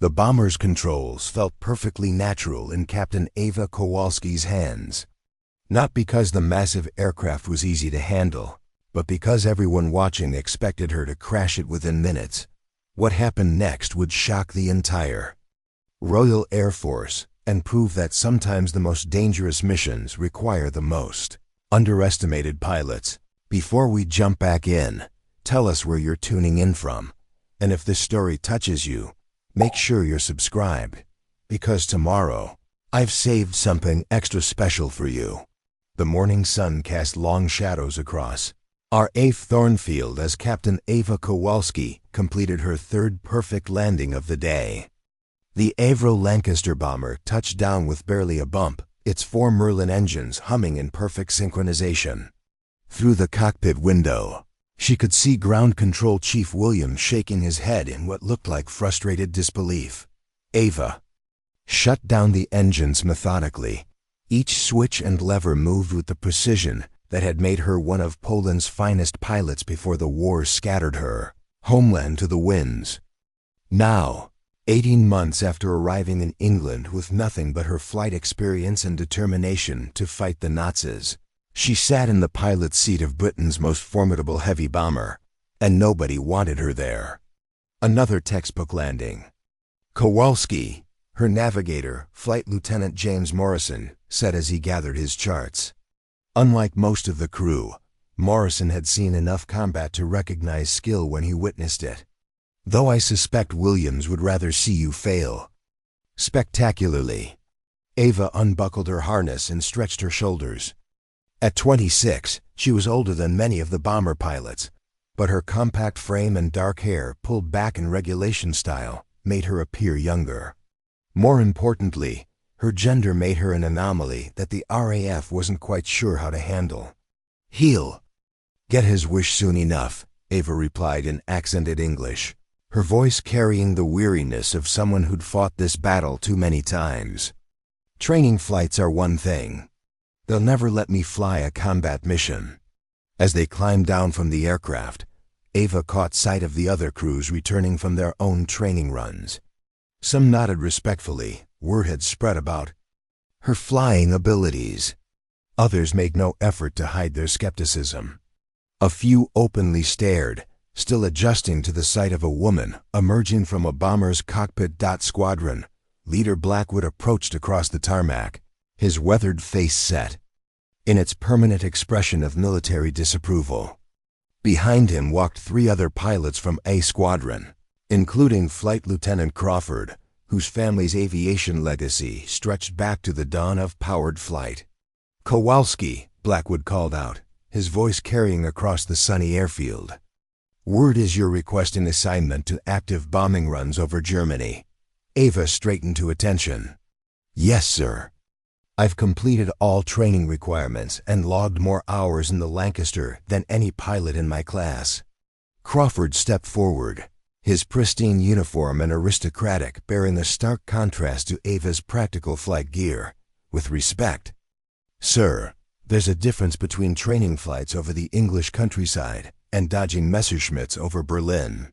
The bomber's controls felt perfectly natural in Captain Ava Kowalski's hands. Not because the massive aircraft was easy to handle, but because everyone watching expected her to crash it within minutes. What happened next would shock the entire Royal Air Force and prove that sometimes the most dangerous missions require the most underestimated pilots. Before we jump back in, tell us where you're tuning in from, and if this story touches you, make sure you're subscribed, because tomorrow, I've saved something extra special for you. The morning sun cast long shadows across RAF Thornfield as Captain Ava Kowalski completed her third perfect landing of the day. The Avro Lancaster bomber touched down with barely a bump, its 4 Merlin engines humming in perfect synchronization. Through the cockpit window, she could see Ground Control Chief Williams shaking his head in what looked like frustrated disbelief. Ava shut down the engines methodically. Each switch and lever moved with the precision that had made her one of Poland's finest pilots before the war scattered her homeland to the winds. Now, 18 months after arriving in England with nothing but her flight experience and determination to fight the Nazis, she sat in the pilot's seat of Britain's most formidable heavy bomber, and nobody wanted her there. Another textbook landing. Kowalski, her navigator, Flight Lieutenant James Morrison, said as he gathered his charts. Unlike most of the crew, Morrison had seen enough combat to recognize skill when he witnessed it. Though I suspect Williams would rather see you fail. Spectacularly. Ava unbuckled her harness and stretched her shoulders. At 26, she was older than many of the bomber pilots, but her compact frame and dark hair pulled back in regulation style made her appear younger. More importantly, her gender made her an anomaly that the RAF wasn't quite sure how to handle. "He'll get his wish soon enough," Ava replied in accented English, her voice carrying the weariness of someone who'd fought this battle too many times. "Training flights are one thing. They'll never let me fly a combat mission." As they climbed down from the aircraft, Ava caught sight of the other crews returning from their own training runs. Some nodded respectfully. Word had spread about her flying abilities. Others made no effort to hide their skepticism. A few openly stared, still adjusting to the sight of a woman emerging from a bomber's cockpit. Squadron Leader Blackwood approached across the tarmac, his weathered face set in its permanent expression of military disapproval. Behind him walked 3 other pilots from A Squadron, including Flight Lieutenant Crawford, whose family's aviation legacy stretched back to the dawn of powered flight. "Kowalski," Blackwood called out, his voice carrying across the sunny airfield. "Word is you're requesting assignment to active bombing runs over Germany." Ava straightened to attention. "Yes, sir. I've completed all training requirements and logged more hours in the Lancaster than any pilot in my class." Crawford stepped forward, his pristine uniform and aristocratic bearing a stark contrast to Ava's practical flight gear. "With respect, sir, there's a difference between training flights over the English countryside and dodging Messerschmitts over Berlin.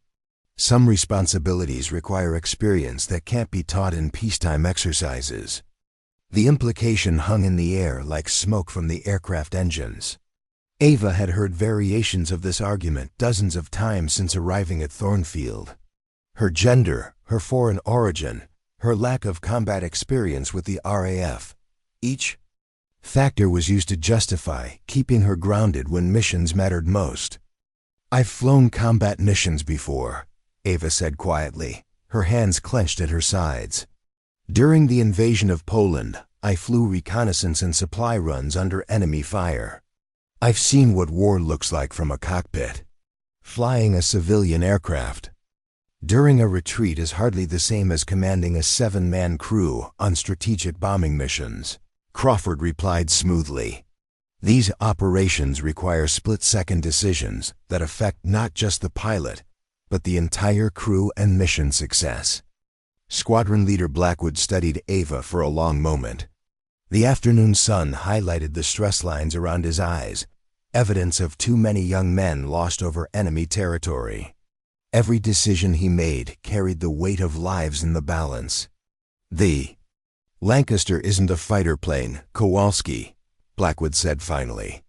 Some responsibilities require experience that can't be taught in peacetime exercises." The implication hung in the air like smoke from the aircraft engines. Ava had heard variations of this argument dozens of times since arriving at Thornfield. Her gender, her foreign origin, her lack of combat experience with the RAF, each factor was used to justify keeping her grounded when missions mattered most. "I've flown combat missions before," Ava said quietly, her hands clenched at her sides. "During the invasion of Poland, I flew reconnaissance and supply runs under enemy fire. I've seen what war looks like from a cockpit. Flying a civilian aircraft during a retreat is hardly the same as commanding a 7-man crew on strategic bombing missions," Crawford replied smoothly. "These operations require split-second decisions that affect not just the pilot, but the entire crew and mission success." Squadron Leader Blackwood studied Ava for a long moment. The afternoon sun highlighted the stress lines around his eyes, evidence of too many young men lost over enemy territory. Every decision he made carried the weight of lives in the balance. "The Lancaster isn't a fighter plane, Kowalski," Blackwood said finally.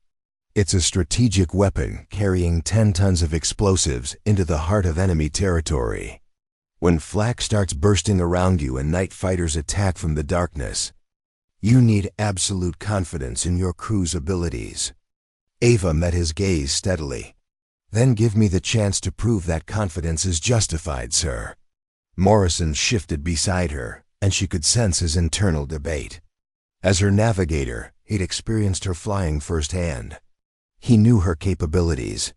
"It's a strategic weapon carrying 10 tons of explosives into the heart of enemy territory. When flak starts bursting around you and night fighters attack from the darkness, you need absolute confidence in your crew's abilities." Ava met his gaze steadily. "Then give me the chance to prove that confidence is justified, sir." Morrison shifted beside her, and she could sense his internal debate. As her navigator, he'd experienced her flying firsthand. He knew her capabilities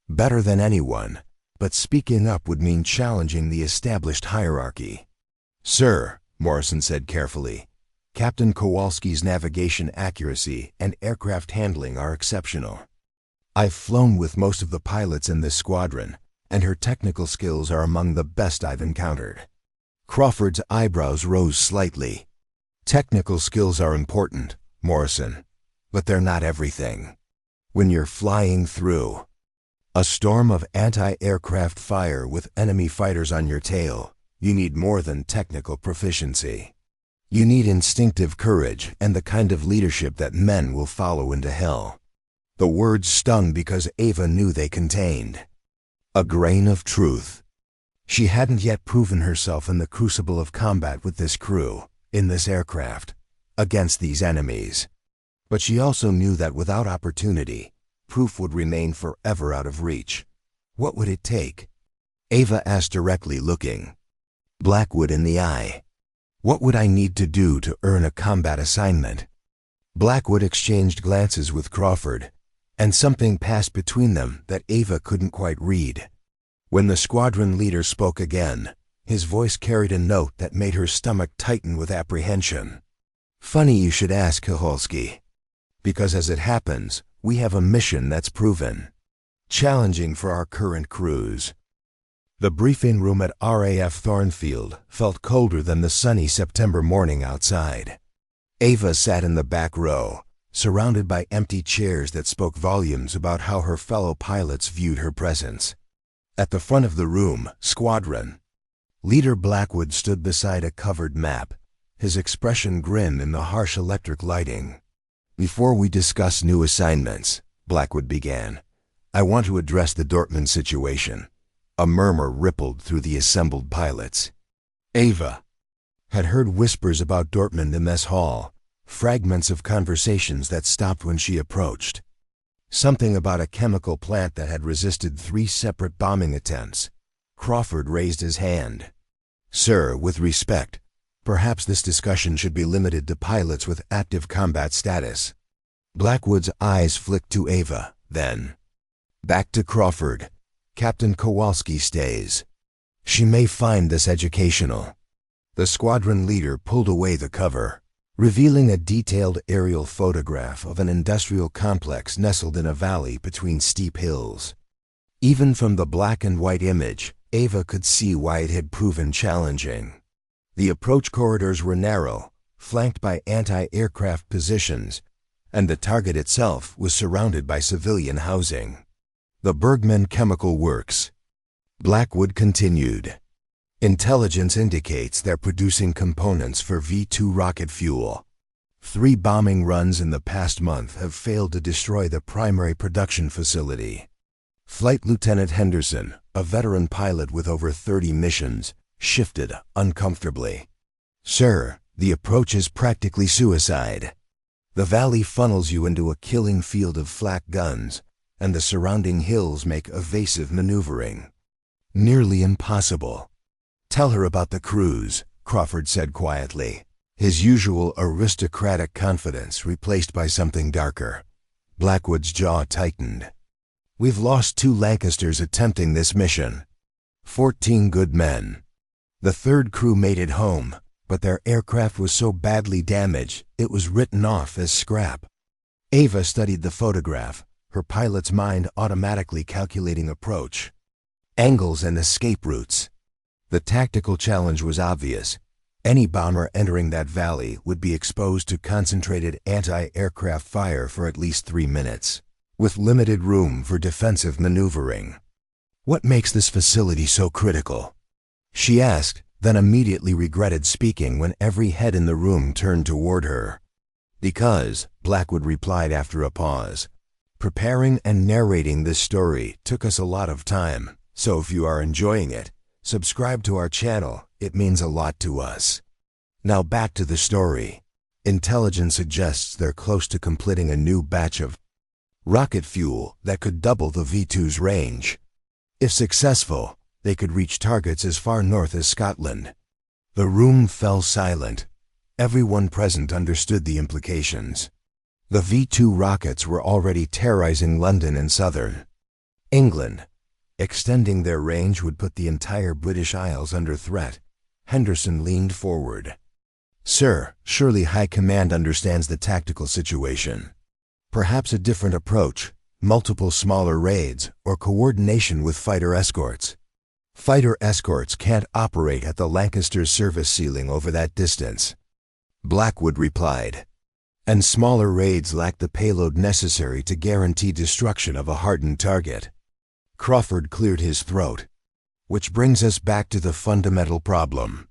better than anyone, but speaking up would mean challenging the established hierarchy. "Sir," Morrison said carefully, "Captain Kowalski's navigation accuracy and aircraft handling are exceptional. I've flown with most of the pilots in this squadron, and her technical skills are among the best I've encountered." Crawford's eyebrows rose slightly. "Technical skills are important, Morrison, but they're not everything. When you're flying through a storm of anti-aircraft fire with enemy fighters on your tail, you need more than technical proficiency. You need instinctive courage and the kind of leadership that men will follow into hell." The words stung because Ava knew they contained a grain of truth. She hadn't yet proven herself in the crucible of combat with this crew, in this aircraft, against these enemies. But she also knew that without opportunity, proof would remain forever out of reach. What would it take? Ava asked directly, looking Blackwood in the eye. "What would I need to do to earn a combat assignment?" Blackwood exchanged glances with Crawford, and something passed between them that Ava couldn't quite read. When the squadron leader spoke again, his voice carried a note that made her stomach tighten with apprehension. "Funny you should ask, Kowalski, because as it happens, we have a mission that's proven challenging for our current crews." The briefing room at RAF Thornfield felt colder than the sunny September morning outside. Ava sat in the back row, surrounded by empty chairs that spoke volumes about how her fellow pilots viewed her presence. At the front of the room, Squadron Leader Blackwood stood beside a covered map, his expression grim in the harsh electric lighting. "Before we discuss new assignments," Blackwood began, "I want to address the Dortmund situation." A murmur rippled through the assembled pilots. Ava had heard whispers about Dortmund in mess hall, fragments of conversations that stopped when she approached. Something about a chemical plant that had resisted 3 separate bombing attempts. Crawford raised his hand. "Sir, with respect, perhaps this discussion should be limited to pilots with active combat status." Blackwood's eyes flicked to Ava, then back to Crawford. "Captain Kowalski stays. She may find this educational." The squadron leader pulled away the cover, revealing a detailed aerial photograph of an industrial complex nestled in a valley between steep hills. Even from the black and white image, Ava could see why it had proven challenging. The approach corridors were narrow, flanked by anti-aircraft positions, and the target itself was surrounded by civilian housing. "The Bergman Chemical Works," Blackwood continued. "Intelligence indicates they're producing components for V-2 rocket fuel. 3 bombing runs in the past month have failed to destroy the primary production facility." Flight Lieutenant Henderson, a veteran pilot with over 30 missions, shifted uncomfortably. "Sir, the approach is practically suicide. The valley funnels you into a killing field of flak guns, and the surrounding hills make evasive maneuvering nearly impossible." "Tell her about the crews," Crawford said quietly, his usual aristocratic confidence replaced by something darker. Blackwood's jaw tightened. "We've lost 2 Lancasters attempting this mission. 14 good men. The 3rd crew made it home, but their aircraft was so badly damaged it was written off as scrap." Ava studied the photograph, her pilot's mind automatically calculating approach, angles and escape routes. The tactical challenge was obvious. Any bomber entering that valley would be exposed to concentrated anti-aircraft fire for at least 3 minutes, with limited room for defensive maneuvering. What makes this facility so critical? She asked, then immediately regretted speaking when every head in the room turned toward her. Because, Blackwood replied after a pause, preparing and narrating this story took us a lot of time, so if you are enjoying it, subscribe to our channel, it means a lot to us. Now back to the story. Intelligence suggests they're close to completing a new batch of rocket fuel that could double the V2's range. If successful, they could reach targets as far north as Scotland. The room fell silent. Everyone present understood the implications. The V2 rockets were already terrorizing London and southern England. Extending their range would put the entire British Isles under threat. Henderson leaned forward. Sir, surely High Command understands the tactical situation. Perhaps a different approach, multiple smaller raids, or coordination with fighter escorts. Fighter escorts can't operate at the Lancaster's service ceiling over that distance. Blackwood replied. And smaller raids lack the payload necessary to guarantee destruction of a hardened target. Crawford cleared his throat. Which brings us back to the fundamental problem.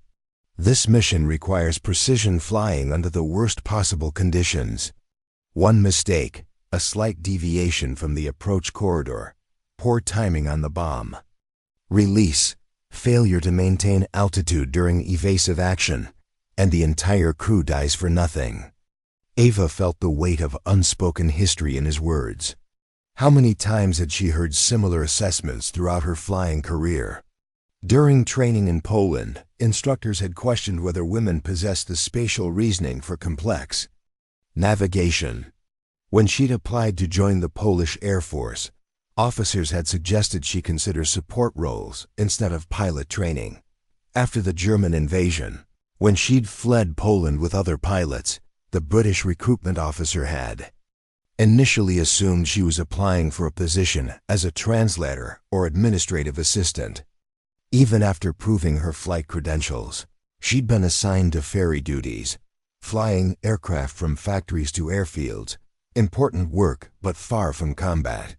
This mission requires precision flying under the worst possible conditions. One mistake, a slight deviation from the approach corridor, poor timing on the bomb. Release, failure to maintain altitude during evasive action, and the entire crew dies for nothing. Ava felt the weight of unspoken history in his words. How many times had she heard similar assessments throughout her flying career? During training in Poland, instructors had questioned whether women possessed the spatial reasoning for complex navigation. When she'd applied to join the Polish Air Force, officers had suggested she consider support roles instead of pilot training. After the German invasion, when she'd fled Poland with other pilots, the British recruitment officer had initially assumed she was applying for a position as a translator or administrative assistant. Even after proving her flight credentials, she'd been assigned to ferry duties, flying aircraft from factories to airfields, important work but far from combat.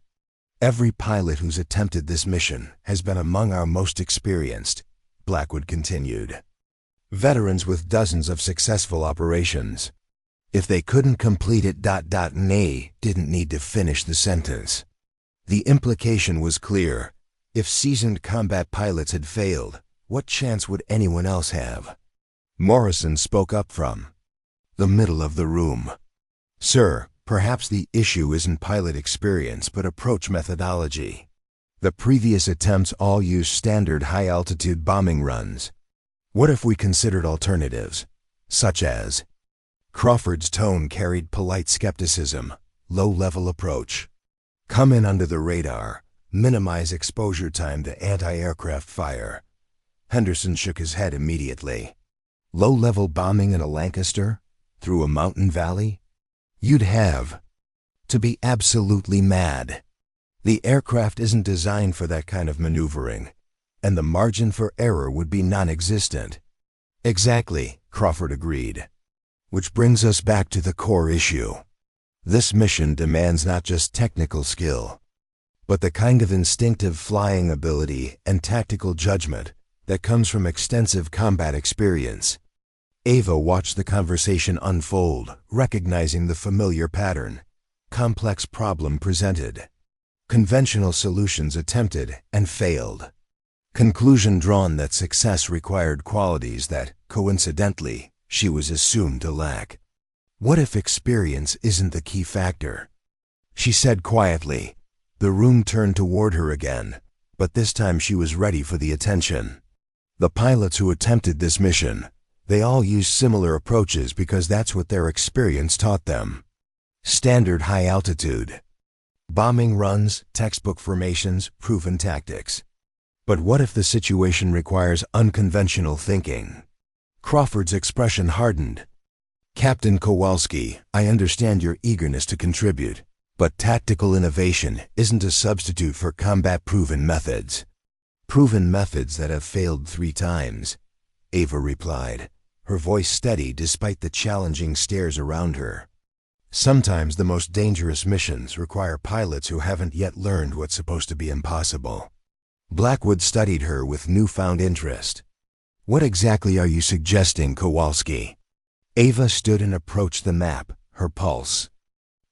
Every pilot who's attempted this mission has been among our most experienced, Blackwood continued. Veterans with dozens of successful operations. If they couldn't complete it, Nay didn't need to finish the sentence. The implication was clear. If seasoned combat pilots had failed, what chance would anyone else have? Morrison spoke up from the middle of the room. Sir, perhaps the issue isn't pilot experience but approach methodology. The previous attempts all used standard high-altitude bombing runs. What if we considered alternatives, such as? Crawford's tone carried polite skepticism, low-level approach. Come in under the radar. Minimize exposure time to anti-aircraft fire. Henderson shook his head immediately. Low-level bombing in a Lancaster? Through a mountain valley? You'd have to be absolutely mad. The aircraft isn't designed for that kind of maneuvering, and the margin for error would be non-existent. Exactly, Crawford agreed. Which brings us back to the core issue. This mission demands not just technical skill, but the kind of instinctive flying ability and tactical judgment that comes from extensive combat experience. Ava watched the conversation unfold, recognizing the familiar pattern. Complex problem presented. Conventional solutions attempted and failed. Conclusion drawn that success required qualities that, coincidentally, she was assumed to lack. What if experience isn't the key factor? She said quietly. The room turned toward her again, but this time she was ready for the attention. The pilots who attempted this mission, they all used similar approaches because that's what their experience taught them. Standard high altitude. Bombing runs, textbook formations, proven tactics. But what if the situation requires unconventional thinking? Crawford's expression hardened. Captain Kowalski, I understand your eagerness to contribute. But tactical innovation isn't a substitute for combat-proven methods. Proven methods that have failed 3 times, Ava replied, her voice steady despite the challenging stares around her. Sometimes the most dangerous missions require pilots who haven't yet learned what's supposed to be impossible. Blackwood studied her with newfound interest. What exactly are you suggesting, Kowalski? Ava stood and approached the map, her pulse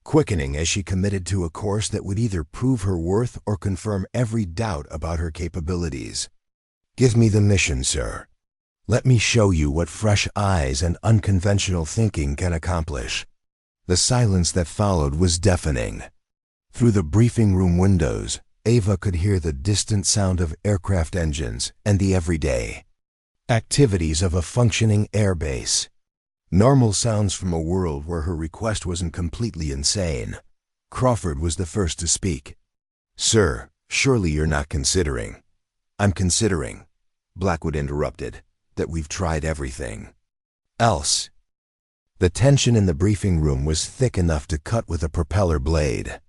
quickening as she committed to a course that would either prove her worth or confirm every doubt about her capabilities. Give me the mission, sir. Let me show you what fresh eyes and unconventional thinking can accomplish. The silence that followed was deafening. Through the briefing room windows, Ava could hear the distant sound of aircraft engines and the everyday activities of a functioning airbase. Normal sounds from a world where her request wasn't completely insane. Crawford was the first to speak. Sir, surely you're not considering. I'm considering, Blackwood interrupted, that we've tried everything else. The tension in the briefing room was thick enough to cut with a propeller blade.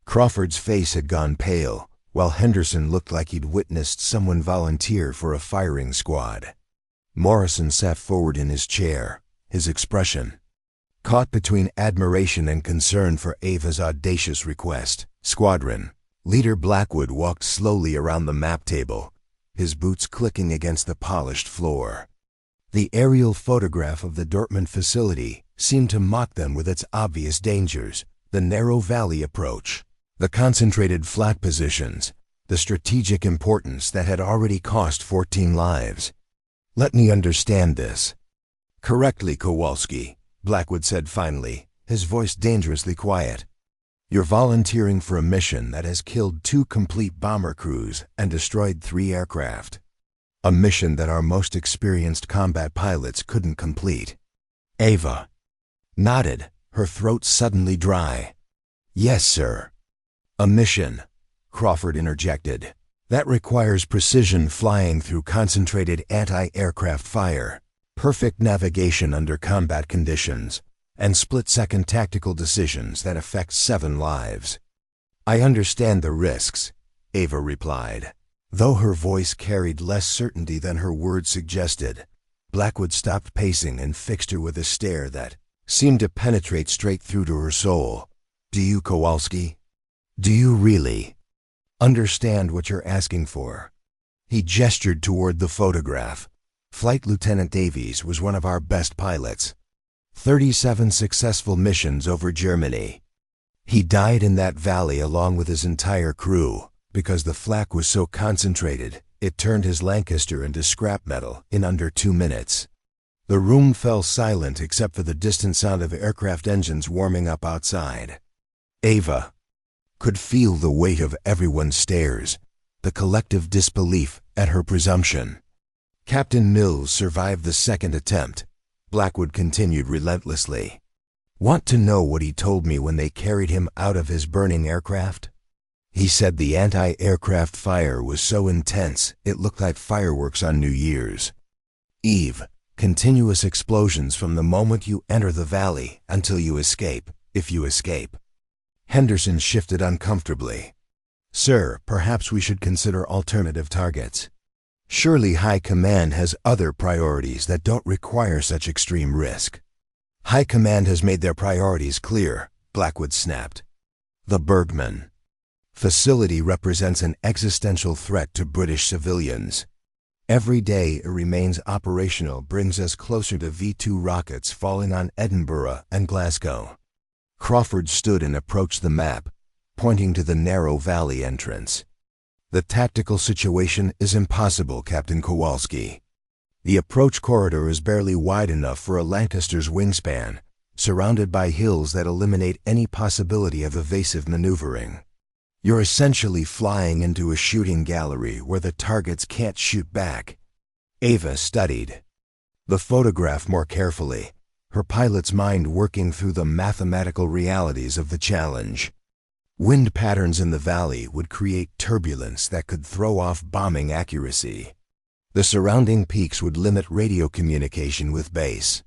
Crawford's face had gone pale, while Henderson looked like he'd witnessed someone volunteer for a firing squad. Morrison sat forward in his chair, his expression caught between admiration and concern for Ava's audacious request. Squadron Leader Blackwood walked slowly around the map table, his boots clicking against the polished floor. The aerial photograph of the Dortmund facility seemed to mock them with its obvious dangers: the narrow valley approach, the concentrated flat positions, the strategic importance that had already cost 14 lives. Let me understand this correctly, Kowalski, Blackwood said finally, his voice dangerously quiet. You're volunteering for a mission that has killed 2 complete bomber crews and destroyed 3 aircraft. A mission that our most experienced combat pilots couldn't complete. Ava nodded, her throat suddenly dry. Yes, sir. A mission, Crawford interjected, that requires precision flying through concentrated anti-aircraft fire, perfect navigation under combat conditions, and split-second tactical decisions that affect 7 lives. I understand the risks, Ava replied. Though her voice carried less certainty than her words suggested, Blackwood stopped pacing and fixed her with a stare that seemed to penetrate straight through to her soul. Do you, Kowalski? Do you really understand what you're asking for? He gestured toward the photograph. Flight Lieutenant Davies was one of our best pilots. 37 successful missions over Germany. He died in that valley along with his entire crew because the flak was so concentrated it turned his Lancaster into scrap metal in under 2 minutes. The room fell silent except for the distant sound of aircraft engines warming up outside. Ava could feel the weight of everyone's stares, the collective disbelief at her presumption. Captain Mills survived the second attempt, Blackwood continued relentlessly. Want to know what he told me when they carried him out of his burning aircraft? He said the anti-aircraft fire was so intense it looked like fireworks on New Year's Eve. Continuous explosions from the moment you enter the valley until you escape, if you escape. Henderson shifted uncomfortably. Sir, perhaps we should consider alternative targets. Surely High Command has other priorities that don't require such extreme risk. High Command has made their priorities clear, Blackwood snapped. The Bergman facility represents an existential threat to British civilians. Every day it remains operational brings us closer to V-2 rockets falling on Edinburgh and Glasgow. Crawford stood and approached the map, pointing to the narrow valley entrance. The tactical situation is impossible, Captain Kowalski. The approach corridor is barely wide enough for a Lancaster's wingspan, surrounded by hills that eliminate any possibility of evasive maneuvering. You're essentially flying into a shooting gallery where the targets can't shoot back. Ava studied the photograph more carefully, her pilot's mind working through the mathematical realities of the challenge. Wind patterns in the valley would create turbulence that could throw off bombing accuracy. The surrounding peaks would limit radio communication with base.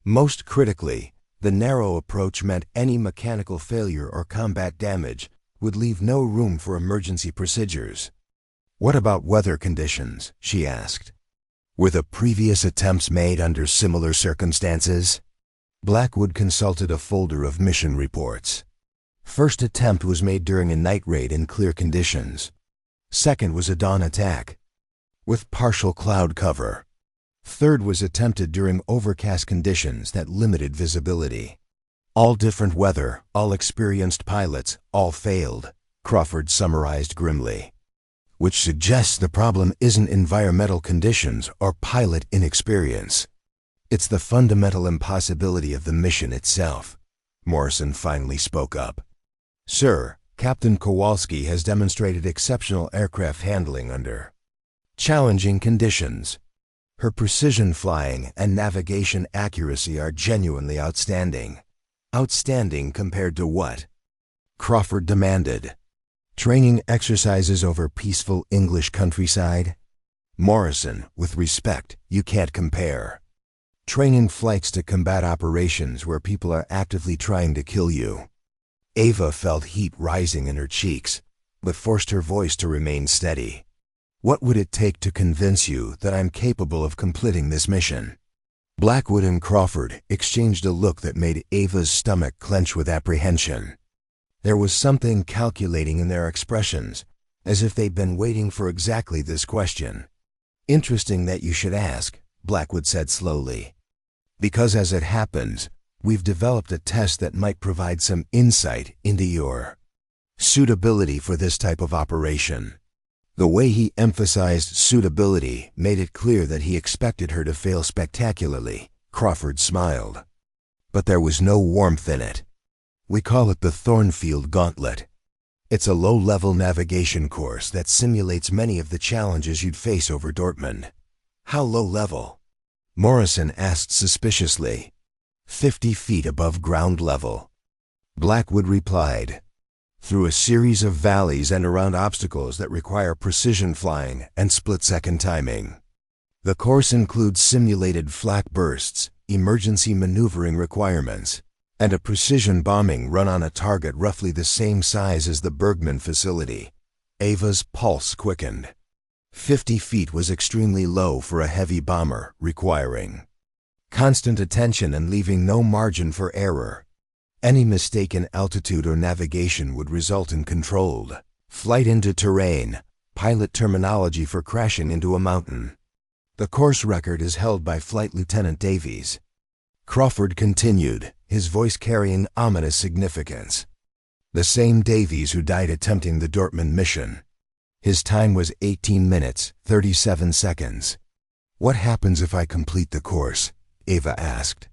Most critically, the narrow approach meant any mechanical failure or combat damage would leave no room for emergency procedures. What about weather conditions? She asked. Were the previous attempts made under similar circumstances? Blackwood consulted a folder of mission reports. First attempt was made during a night raid in clear conditions. Second was a dawn attack, with partial cloud cover. Third was attempted during overcast conditions that limited visibility. All different weather, all experienced pilots, all failed, Crawford summarized grimly. Which suggests the problem isn't environmental conditions or pilot inexperience. It's the fundamental impossibility of the mission itself. Morrison finally spoke up. Sir, Captain Kowalski has demonstrated exceptional aircraft handling under challenging conditions. Her precision flying and navigation accuracy are genuinely outstanding. Outstanding compared to what? Crawford demanded. Training exercises over peaceful English countryside? Morrison, with respect, you can't compare. Training flights to combat operations where people are actively trying to kill you. Ava felt heat rising in her cheeks, but forced her voice to remain steady. What would it take to convince you that I'm capable of completing this mission? Blackwood and Crawford exchanged a look that made Ava's stomach clench with apprehension. There was something calculating in their expressions, as if they'd been waiting for exactly this question. Interesting that you should ask, Blackwood said slowly. Because as it happens, we've developed a test that might provide some insight into your suitability for this type of operation. The way he emphasized suitability made it clear that he expected her to fail spectacularly. Crawford smiled. But there was no warmth in it. We call it the Thornfield Gauntlet. It's a low-level navigation course that simulates many of the challenges you'd face over Dortmund. How low-level? Morrison asked suspiciously. 50 feet above ground level. Blackwood replied. Through a series of valleys and around obstacles that require precision flying and split-second timing. The course includes simulated flak bursts, emergency maneuvering requirements, and a precision bombing run on a target roughly the same size as the Bergman facility. Ava's pulse quickened. 50 feet was extremely low for a heavy bomber, requiring constant attention and leaving no margin for error. Any mistake in altitude or navigation would result in controlled flight into terrain, pilot terminology for crashing into a mountain. The course record is held by Flight Lieutenant Davies. Crawford continued, his voice carrying ominous significance. The same Davies who died attempting the Dortmund mission. His time was 18 minutes, 37 seconds. What happens if I complete the course? Ava asked.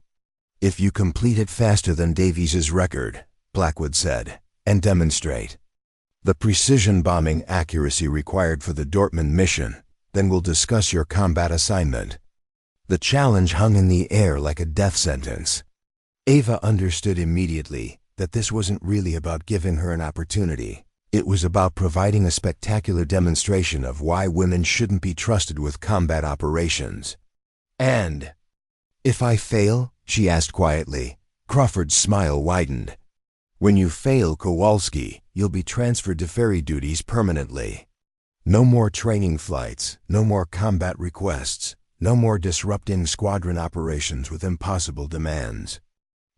If you complete it faster than Davies's record, Blackwood said, and demonstrate the precision bombing accuracy required for the Dortmund mission, then we'll discuss your combat assignment. The challenge hung in the air like a death sentence. Ava understood immediately that this wasn't really about giving her an opportunity. It was about providing a spectacular demonstration of why women shouldn't be trusted with combat operations. And if I fail? She asked quietly. Crawford's smile widened. When you fail, Kowalski, you'll be transferred to ferry duties permanently. No more training flights, no more combat requests, no more disrupting squadron operations with impossible demands.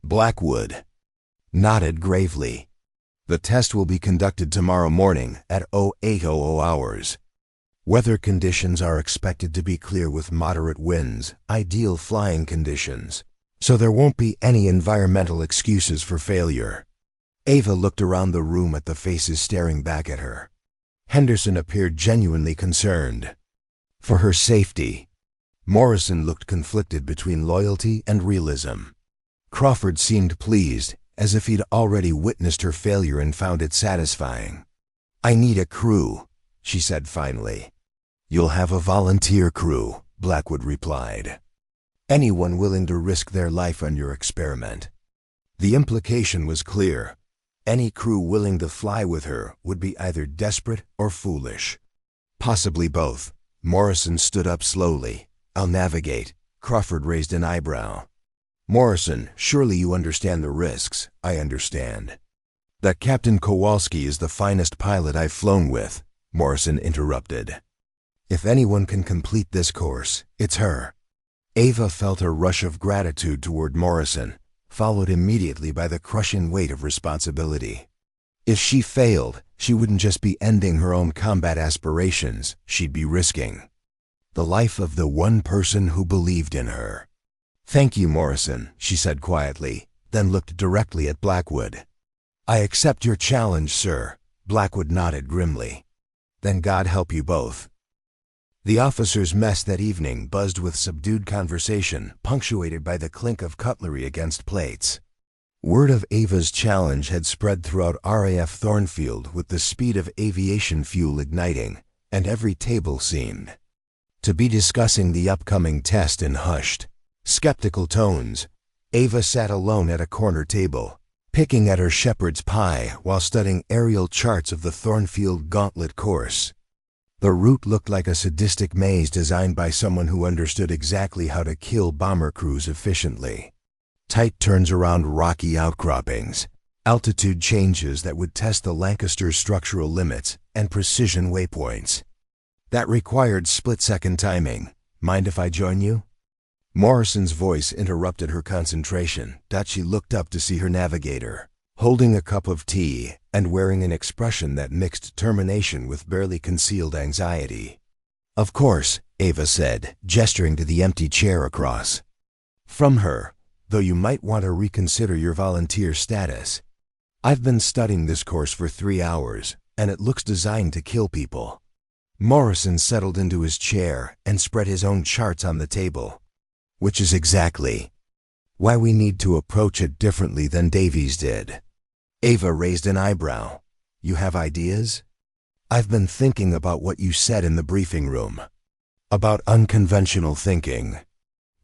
Blackwood nodded gravely. The test will be conducted tomorrow morning at 0800 hours. Weather conditions are expected to be clear with moderate winds, ideal flying conditions, so there won't be any environmental excuses for failure. Ava looked around the room at the faces staring back at her. Henderson appeared genuinely concerned for her safety. Morrison looked conflicted between loyalty and realism. Crawford seemed pleased, as if he'd already witnessed her failure and found it satisfying. I need a crew, she said finally. You'll have a volunteer crew, Blackwood replied. Anyone willing to risk their life on your experiment. The implication was clear. Any crew willing to fly with her would be either desperate or foolish. Possibly both. Morrison stood up slowly. I'll navigate. Crawford raised an eyebrow. Morrison, surely you understand the risks. I understand. That Captain Kowalski is the finest pilot I've flown with, Morrison interrupted. If anyone can complete this course, it's her. Ava felt a rush of gratitude toward Morrison, followed immediately by the crushing weight of responsibility. If she failed, She wouldn't just be ending her own combat aspirations, she'd be risking the life of the one person who believed in her. "Thank you, Morrison," she said quietly, then looked directly at Blackwood. "I accept your challenge, sir." Blackwood nodded grimly. "Then God help you both." The officers' mess that evening buzzed with subdued conversation, punctuated by the clink of cutlery against plates. Word of Ava's challenge had spread throughout RAF Thornfield with the speed of aviation fuel igniting, and every table seemed to be discussing the upcoming test in hushed, skeptical tones. Ava sat alone at a corner table, picking at her shepherd's pie while studying aerial charts of the Thornfield Gauntlet course. The route looked like a sadistic maze designed by someone who understood exactly how to kill bomber crews efficiently. Tight turns around rocky outcroppings, altitude changes that would test the Lancaster's structural limits, and precision waypoints that required split-second timing. "Mind if I join you?" Morrison's voice interrupted her concentration. She looked up to see her navigator, holding a cup of tea and wearing an expression that mixed determination with barely concealed anxiety. "Of course," Ava said, gesturing to the empty chair across from her, "though you might want to reconsider your volunteer status. I've been studying this course for 3 hours, and it looks designed to kill people." Morrison settled into his chair and spread his own charts on the table. "Which is exactly why we need to approach it differently than Davies did." Ava raised an eyebrow. "You have ideas?" "I've been thinking about what you said in the briefing room about unconventional thinking."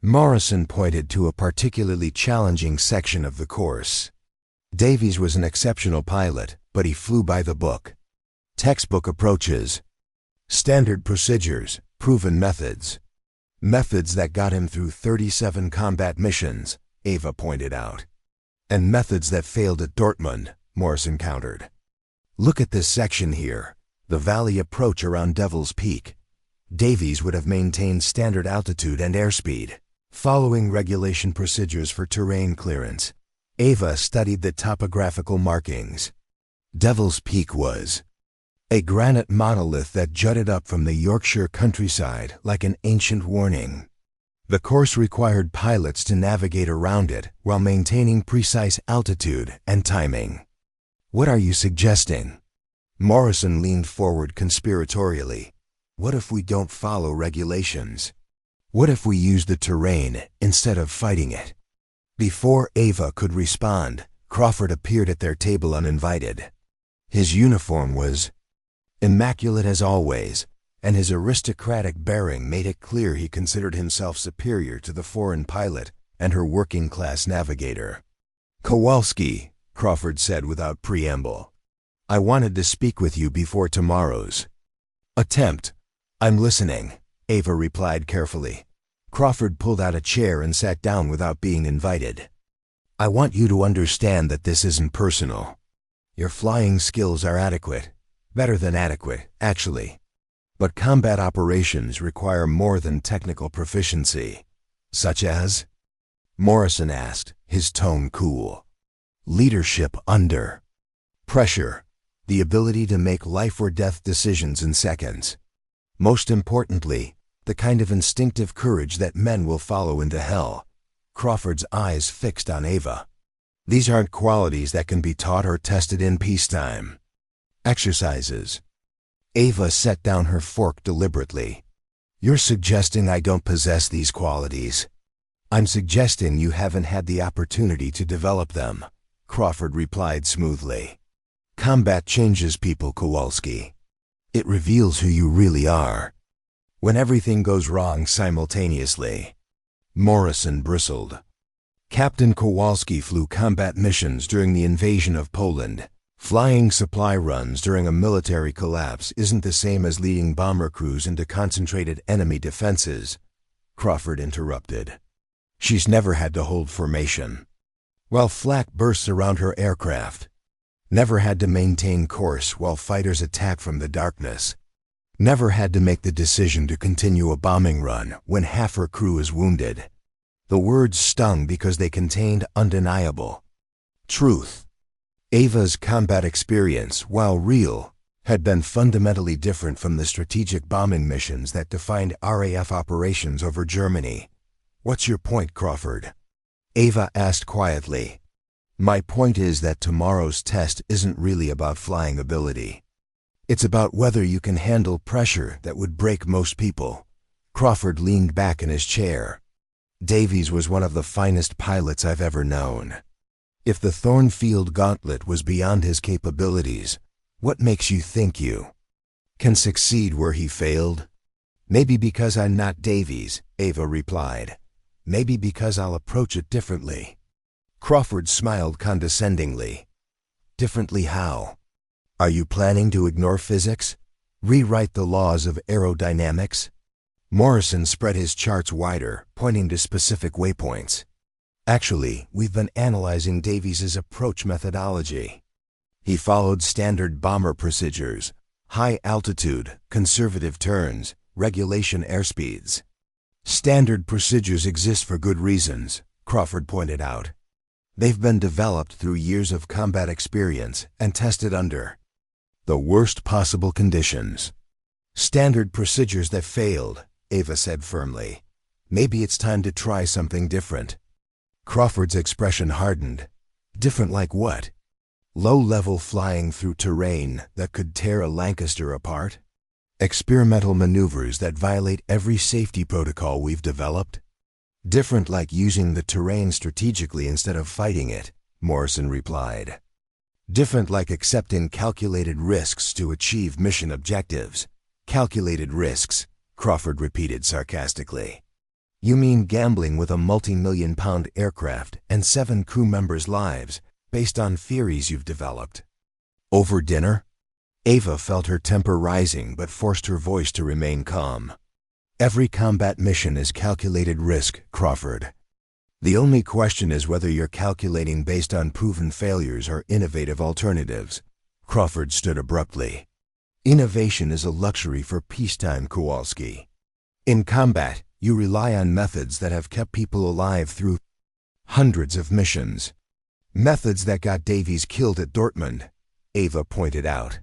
Morrison pointed to a particularly challenging section of the course. Davies was an exceptional pilot, but he flew by the book. Textbook approaches, standard procedures, proven methods. Methods that got him through 37 combat missions, Ava pointed out. "And methods that failed at Dortmund," Morrison countered. "Look at this section here, the valley approach around Devil's Peak. Davies would have maintained standard altitude and airspeed, following regulation procedures for terrain clearance. Ava studied the topographical markings. Devil's Peak was a granite monolith that jutted up from the Yorkshire countryside like an ancient warning. The course required pilots to navigate around it while maintaining precise altitude and timing." "What are you suggesting?" Morrison leaned forward conspiratorially. "What if we don't follow regulations? What if we use the terrain instead of fighting it?" Before Ava could respond, Crawford appeared at their table uninvited. His uniform was immaculate as always, and his aristocratic bearing made it clear he considered himself superior to the foreign pilot and her working-class navigator. "Kowalski," Crawford said without preamble, "I wanted to speak with you before tomorrow's attempt." "I'm listening," Ava replied carefully. Crawford pulled out a chair and sat down without being invited. "I want you to understand that this isn't personal. Your flying skills are adequate. Better than adequate, actually. But combat operations require more than technical proficiency." "Such as?" Morrison asked, his tone cool. "Leadership under pressure. The ability to make life-or-death decisions in seconds. Most importantly, the kind of instinctive courage that men will follow into hell." Crawford's eyes fixed on Ava. "These aren't qualities that can be taught or tested in peacetime. Exercises." Ava set down her fork deliberately. "You're suggesting I don't possess these qualities?" "I'm suggesting you haven't had the opportunity to develop them," Crawford replied smoothly. "Combat changes people, Kowalski. It reveals who you really are. When everything goes wrong simultaneously." Morrison bristled. "Captain Kowalski flew combat missions during the invasion of Poland. Flying supply runs during a military collapse isn't the same as leading bomber crews into concentrated enemy defenses," Crawford interrupted. "She's never had to hold formation while flak bursts around her aircraft. Never had to maintain course while fighters attack from the darkness. Never had to make the decision to continue a bombing run when half her crew is wounded." The words stung because they contained undeniable truth. Ava's combat experience, while real, had been fundamentally different from the strategic bombing missions that defined RAF operations over Germany. "What's your point, Crawford?" Ava asked quietly. "My point is that tomorrow's test isn't really about flying ability. It's about whether you can handle pressure that would break most people." Crawford leaned back in his chair. "Davies was one of the finest pilots I've ever known. If the Thornfield gauntlet was beyond his capabilities, what makes you think you can succeed where he failed?" "Maybe because I'm not Davies," Ava replied. "Maybe because I'll approach it differently." Crawford smiled condescendingly. "Differently how? Are you planning to ignore physics? Rewrite the laws of aerodynamics?" Morrison spread his charts wider, pointing to specific waypoints. "Actually, we've been analyzing Davies's approach methodology. He followed standard bomber procedures: high altitude, conservative turns, regulation airspeeds." "Standard procedures exist for good reasons," Crawford pointed out. "They've been developed through years of combat experience and tested under the worst possible conditions." "Standard procedures that failed," Ava said firmly. "Maybe it's time to try something different." Crawford's expression hardened. "Different like what? Low-level flying through terrain that could tear a Lancaster apart? Experimental maneuvers that violate every safety protocol we've developed? Different like using the terrain strategically instead of fighting it," Morrison replied. "Different like accepting calculated risks to achieve mission objectives." "Calculated risks," Crawford repeated sarcastically. "You mean gambling with a multi-million-pound aircraft and 7 crew members' lives based on theories you've developed? Over dinner?" Ava felt her temper rising but forced her voice to remain calm. "Every combat mission is calculated risk, Crawford. The only question is whether you're calculating based on proven failures or innovative alternatives." Crawford stood abruptly. "Innovation is a luxury for peacetime, Kowalski. In combat, you rely on methods that have kept people alive through hundreds of missions." "Methods that got Davies killed at Dortmund," Ava pointed out.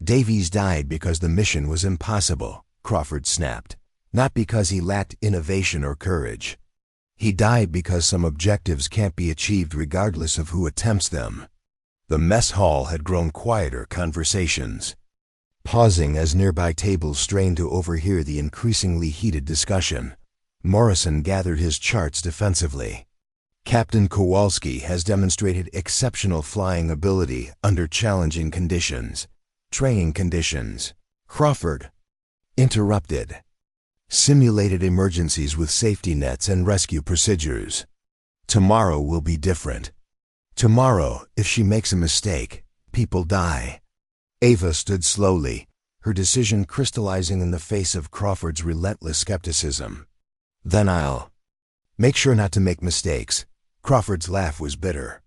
"Davies died because the mission was impossible," Crawford snapped. "Not because he lacked innovation or courage. He died because some objectives can't be achieved regardless of who attempts them." The mess hall had grown quieter conversations. Pausing as nearby tables strained to overhear the increasingly heated discussion, Morrison gathered his charts defensively. "Captain Kowalski has demonstrated exceptional flying ability under challenging conditions. Training conditions." Crawford interrupted. "Simulated emergencies with safety nets and rescue procedures. Tomorrow will be different. Tomorrow, if she makes a mistake, people die." Ava stood slowly, her decision crystallizing in the face of Crawford's relentless skepticism. "Then I'll make sure not to make mistakes." Crawford's laugh was bitter.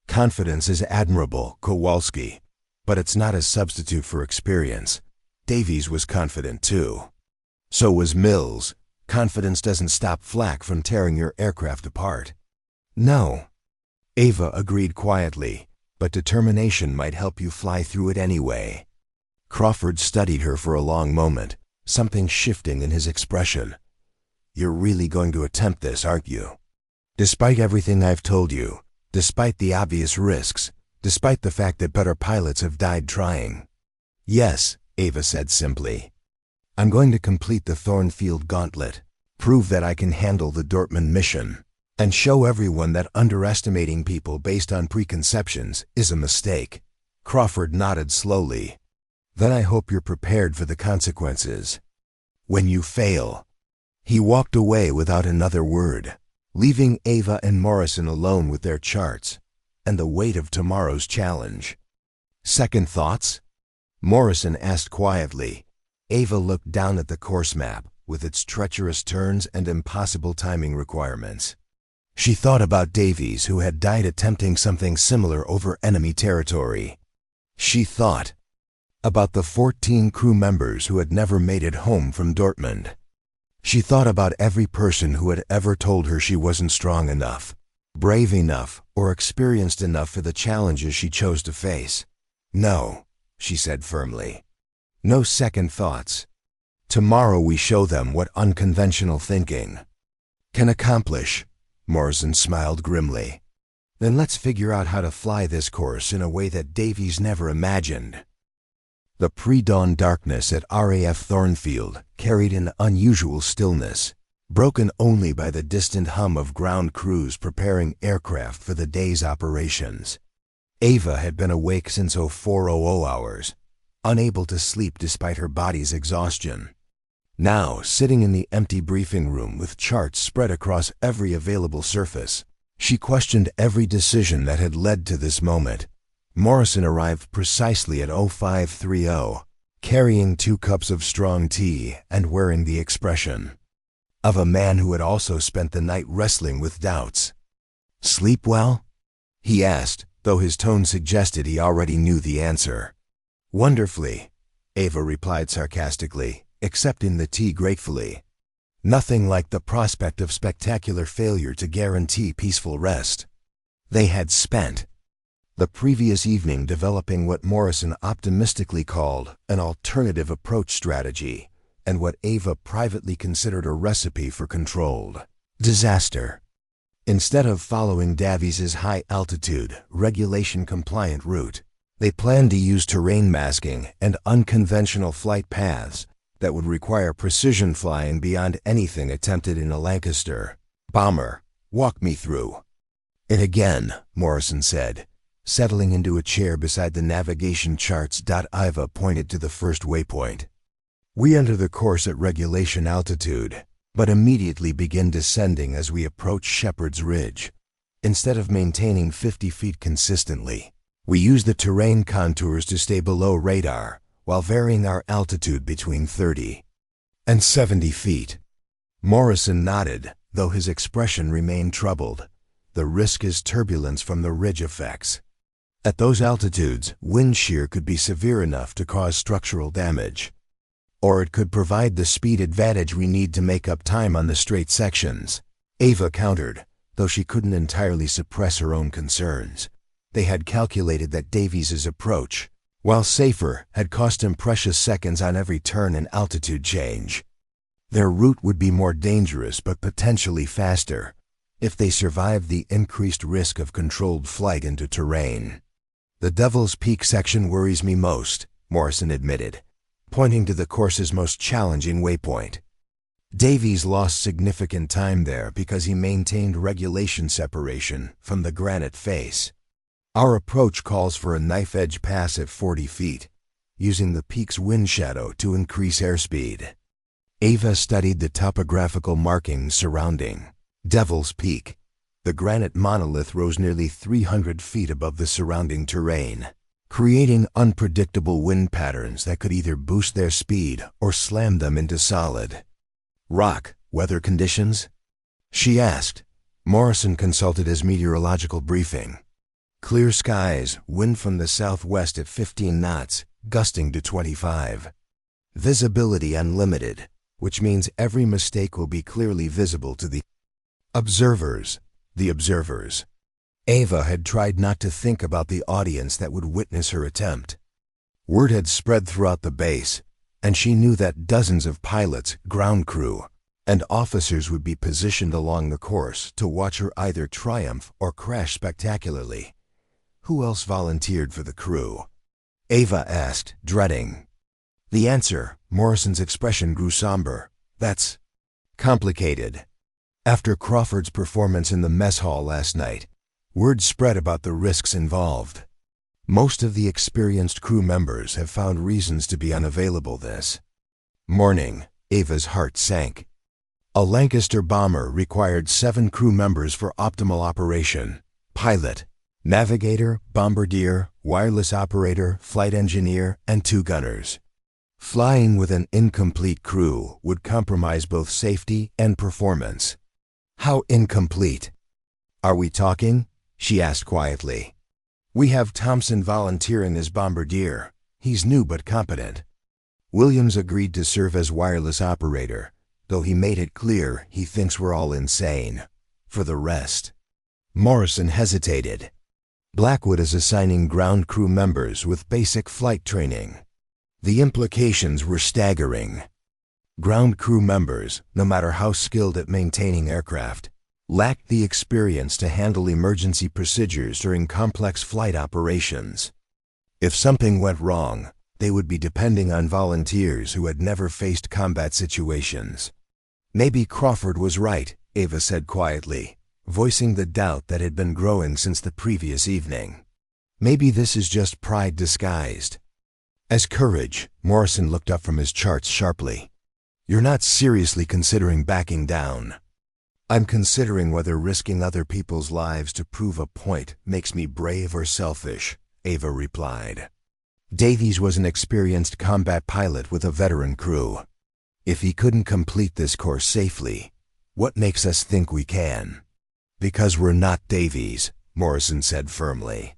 "Confidence is admirable, Kowalski, but it's not a substitute for experience. Davies was confident too. So was Mills. Confidence doesn't stop flak from tearing your aircraft apart." "No," Ava agreed quietly, "but determination might help you fly through it anyway." Crawford studied her for a long moment, something shifting in his expression. "You're really going to attempt this, aren't you? Despite everything I've told you, despite the obvious risks, despite the fact that better pilots have died trying?" "Yes," Ava said simply. "I'm going to complete the Thornfield gauntlet, prove that I can handle the Dortmund mission, and show everyone that underestimating people based on preconceptions is a mistake." Crawford nodded slowly. "Then I hope you're prepared for the consequences. When you fail." He walked away without another word, leaving Ava and Morrison alone with their charts and the weight of tomorrow's challenge. "Second thoughts?" Morrison asked quietly. Ava looked down at the course map, with its treacherous turns and impossible timing requirements. She thought about Davies, who had died attempting something similar over enemy territory. She thought about the 14 crew members who had never made it home from Dortmund. She thought about every person who had ever told her she wasn't strong enough, Brave enough or experienced enough for the challenges she chose to face? No, she said firmly. No second thoughts. Tomorrow we show them what unconventional thinking can accomplish. Morrison smiled grimly. Then let's figure out how to fly this course in a way that Davies never imagined. The pre-dawn darkness at RAF Thornfield carried an unusual stillness, broken only by the distant hum of ground crews preparing aircraft for the day's operations. Ava had been awake since 0400 hours, unable to sleep despite her body's exhaustion. Now, sitting in the empty briefing room with charts spread across every available surface, she questioned every decision that had led to this moment. Morrison arrived precisely at 0530, carrying 2 cups of strong tea and wearing the expression of a man who had also spent the night wrestling with doubts. "Sleep well?" he asked, though his tone suggested he already knew the answer. "Wonderfully," Ava replied sarcastically, accepting the tea gratefully. Nothing like the prospect of spectacular failure to guarantee peaceful rest. They had spent the previous evening developing what Morrison optimistically called an alternative approach strategy, and what Ava privately considered a recipe for controlled disaster. Instead of following Davies's high-altitude, regulation-compliant route, they planned to use terrain masking and unconventional flight paths that would require precision flying beyond anything attempted in a Lancaster bomber. "Walk me through it again," Morrison said, settling into a chair beside the navigation charts. Ava pointed to the first waypoint. "We enter the course at regulation altitude, but immediately begin descending as we approach Shepherd's Ridge. Instead of maintaining 50 feet consistently, we use the terrain contours to stay below radar, while varying our altitude between 30 and 70 feet. Morrison nodded, though his expression remained troubled. "The risk is turbulence from the ridge effects. At those altitudes, wind shear could be severe enough to cause structural damage. Or it could provide the speed advantage we need to make up time on the straight sections," Ava countered, though she couldn't entirely suppress her own concerns. They had calculated that Davies's approach, while safer, had cost him precious seconds on every turn and altitude change. Their route would be more dangerous but potentially faster if they survived the increased risk of controlled flight into terrain. "The Devil's Peak section worries me most," Morrison admitted, pointing to the course's most challenging waypoint. Davies lost significant time there because he maintained regulation separation from the granite face. "Our approach calls for a knife-edge pass at 40 feet, using the peak's wind shadow to increase airspeed." Ava studied the topographical markings surrounding Devil's Peak. The granite monolith rose nearly 300 feet above the surrounding terrain, creating unpredictable wind patterns that could either boost their speed or slam them into solid rock. "Weather conditions?" she asked. Morrison consulted his meteorological briefing. "Clear skies, wind from the southwest at 15 knots, gusting to 25. Visibility unlimited, which means every mistake will be clearly visible to the observers." The observers. Ava had tried not to think about the audience that would witness her attempt. Word had spread throughout the base, and she knew that dozens of pilots, ground crew, and officers would be positioned along the course to watch her either triumph or crash spectacularly. Who else volunteered for the crew? Ava asked, dreading the answer. Morrison's expression grew somber. "That's complicated." After Crawford's performance in the mess hall last night, word spread about the risks involved. Most of the experienced crew members have found reasons to be unavailable this morning. Ava's heart sank. A Lancaster bomber required 7 crew members for optimal operation: pilot, navigator, bombardier, wireless operator, flight engineer, and 2 gunners. Flying with an incomplete crew would compromise both safety and performance. "How incomplete are we talking?" she asked quietly. "We have Thompson volunteering as bombardier. He's new but competent. Williams agreed to serve as wireless operator, though he made it clear he thinks we're all insane. For the rest, Morrison hesitated. Blackwood is assigning ground crew members with basic flight training. The implications were staggering. Ground crew members, no matter how skilled at maintaining aircraft, lacked the experience to handle emergency procedures during complex flight operations. If something went wrong, they would be depending on volunteers who had never faced combat situations. Maybe Crawford was right, Ava said quietly, voicing the doubt that had been growing since the previous evening. Maybe this is just pride disguised as courage. Morrison looked up from his charts sharply. You're not seriously considering backing down. I'm considering whether risking other people's lives to prove a point makes me brave or selfish, Ava replied. Davies was an experienced combat pilot with a veteran crew. If he couldn't complete this course safely, what makes us think we can? Because we're not Davies, Morrison said firmly.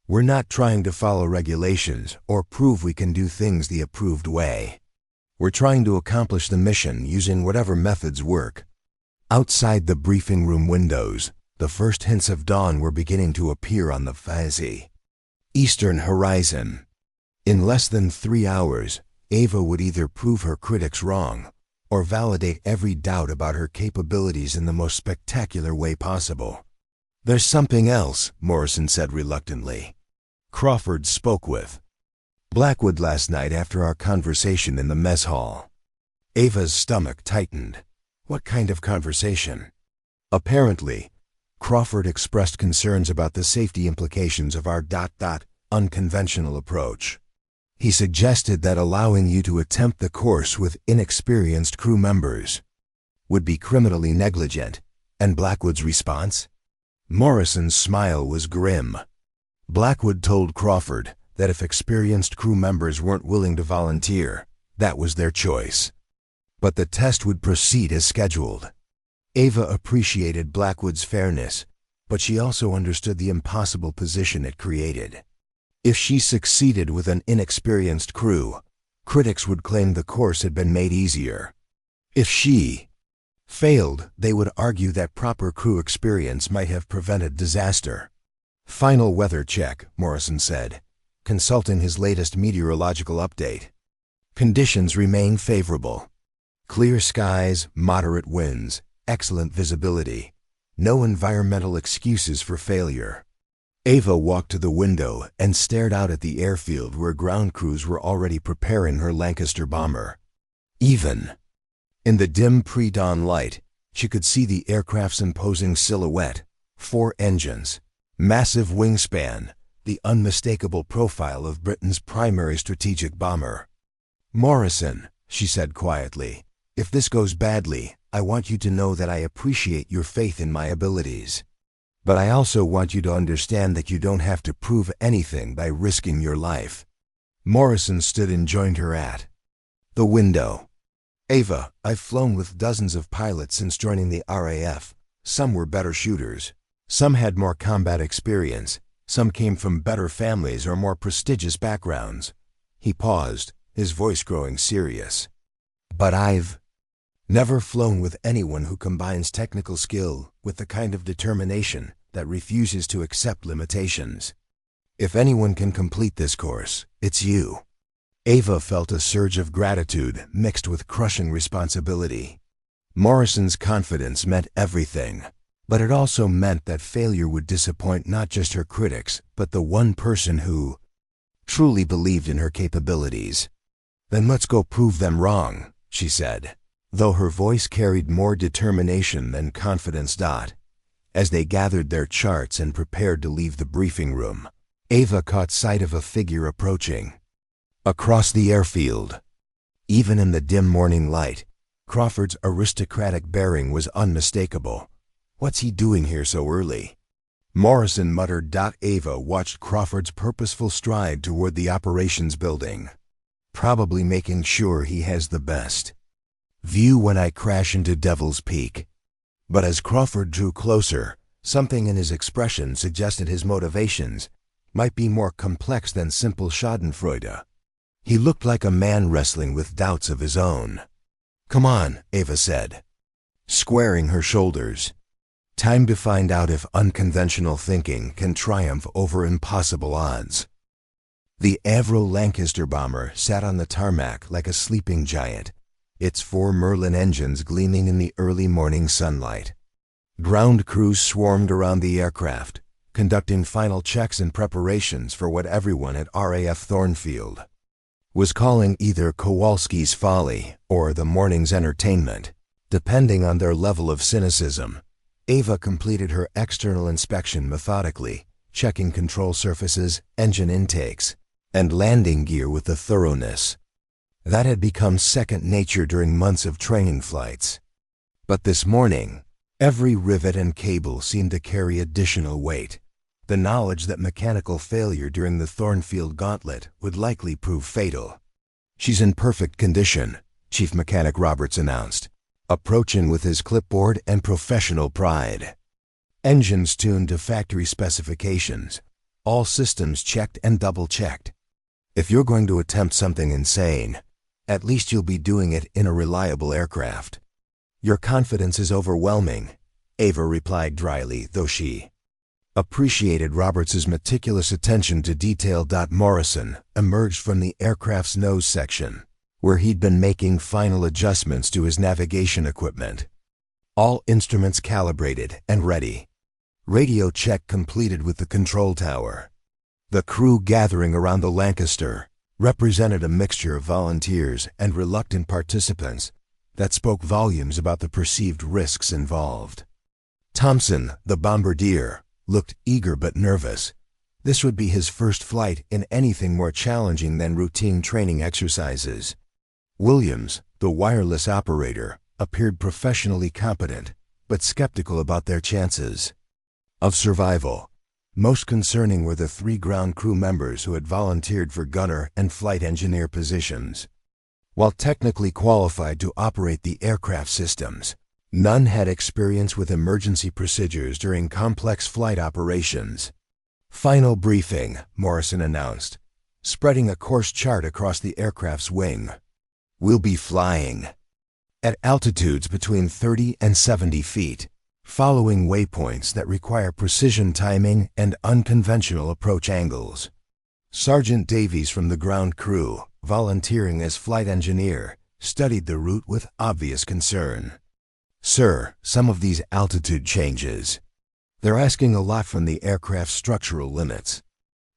We're not trying to follow regulations or prove we can do things the approved way. We're trying to accomplish the mission using whatever methods work. Outside the briefing room windows, the first hints of dawn were beginning to appear on the fuzzy eastern horizon. In less than 3 hours, Ava would either prove her critics wrong or validate every doubt about her capabilities in the most spectacular way possible. There's something else, Morrison said reluctantly. Crawford spoke with Blackwood last night after our conversation in the mess hall. Ava's stomach tightened. What kind of conversation? Apparently, Crawford expressed concerns about the safety implications of our unconventional approach. He suggested that allowing you to attempt the course with inexperienced crew members would be criminally negligent. And Blackwood's response? Morrison's smile was grim. Blackwood told Crawford that if experienced crew members weren't willing to volunteer, that was their choice. But the test would proceed as scheduled. Ava appreciated Blackwood's fairness, but she also understood the impossible position it created. If she succeeded with an inexperienced crew, critics would claim the course had been made easier. If she failed, they would argue that proper crew experience might have prevented disaster. Final weather check, Morrison said, consulting his latest meteorological update. Conditions remain favorable. Clear skies, moderate winds, excellent visibility. No environmental excuses for failure. Ava walked to the window and stared out at the airfield where ground crews were already preparing her Lancaster bomber. Even in the dim pre-dawn light, she could see the aircraft's imposing silhouette, 4 engines, massive wingspan, the unmistakable profile of Britain's primary strategic bomber. Morrison, she said quietly, if this goes badly, I want you to know that I appreciate your faith in my abilities. But I also want you to understand that you don't have to prove anything by risking your life. Morrison stood and joined her at the window. Ava, I've flown with dozens of pilots since joining the RAF. Some were better shooters. Some had more combat experience. Some came from better families or more prestigious backgrounds. He paused, his voice growing serious. But I've never flown with anyone who combines technical skill with the kind of determination that refuses to accept limitations. If anyone can complete this course, it's you. Ava felt a surge of gratitude mixed with crushing responsibility. Morrison's confidence meant everything, but it also meant that failure would disappoint not just her critics, but the one person who truly believed in her capabilities. Then let's go prove them wrong, she said, though her voice carried more determination than confidence. As they gathered their charts and prepared to leave the briefing room, Ava caught sight of a figure approaching across the airfield. Even in the dim morning light, Crawford's aristocratic bearing was unmistakable. What's he doing here so early? Morrison muttered. Ava watched Crawford's purposeful stride toward the operations building, probably making sure he has the best view when I crash into Devil's Peak. But as Crawford drew closer, something in his expression suggested his motivations might be more complex than simple schadenfreude. He looked like a man wrestling with doubts of his own. Come on, Ava said, squaring her shoulders. Time to find out if unconventional thinking can triumph over impossible odds. The Avro Lancaster bomber sat on the tarmac like a sleeping giant, its 4 Merlin engines gleaming in the early morning sunlight. Ground crews swarmed around the aircraft, conducting final checks and preparations for what everyone at RAF Thornfield was calling either Kowalski's folly or the morning's entertainment, depending on their level of cynicism. Ava completed her external inspection methodically, checking control surfaces, engine intakes, and landing gear with a thoroughness that had become second nature during months of training flights. But this morning, every rivet and cable seemed to carry additional weight, the knowledge that mechanical failure during the Thornfield gauntlet would likely prove fatal. "She's in perfect condition," Chief Mechanic Roberts announced, approaching with his clipboard and professional pride. Engines tuned to factory specifications, all systems checked and double-checked. "If you're going to attempt something insane, at least you'll be doing it in a reliable aircraft." "Your confidence is overwhelming," Ava replied dryly, though she appreciated Roberts's meticulous attention to detail. Morrison emerged from the aircraft's nose section, where he'd been making final adjustments to his navigation equipment. All instruments calibrated and ready. Radio check completed with the control tower. The crew gathering around the Lancaster represented a mixture of volunteers and reluctant participants that spoke volumes about the perceived risks involved. Thompson, the bombardier, looked eager but nervous. This would be his first flight in anything more challenging than routine training exercises. Williams, the wireless operator, appeared professionally competent, but skeptical about their chances of survival. Most concerning were the 3 ground crew members who had volunteered for gunner and flight engineer positions. While technically qualified to operate the aircraft systems, none had experience with emergency procedures during complex flight operations. "Final briefing," Morrison announced, spreading a course chart across the aircraft's wing. "We'll be flying at altitudes between 30 and 70 feet, following waypoints that require precision timing and unconventional approach angles." Sergeant Davies from the ground crew, volunteering as flight engineer, studied the route with obvious concern. "Sir, some of these altitude changes, they're asking a lot from the aircraft's structural limits."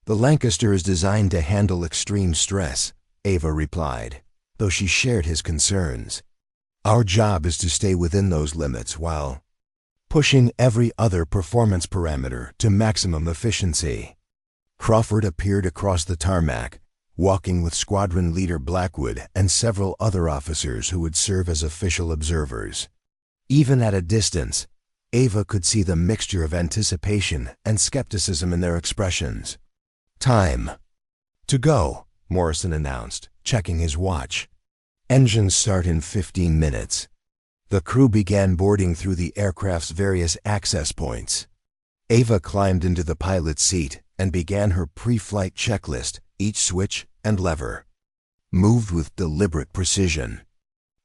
"The Lancaster is designed to handle extreme stress," Ava replied, though she shared his concerns. "Our job is to stay within those limits while pushing every other performance parameter to maximum efficiency." Crawford appeared across the tarmac, walking with Squadron Leader Blackwood and several other officers who would serve as official observers. Even at a distance, Ava could see the mixture of anticipation and skepticism in their expressions. "Time to go," Morrison announced, checking his watch. "Engines start in 15 minutes. The crew began boarding through the aircraft's various access points. Ava climbed into the pilot's seat and began her pre-flight checklist, each switch and lever moved with deliberate precision.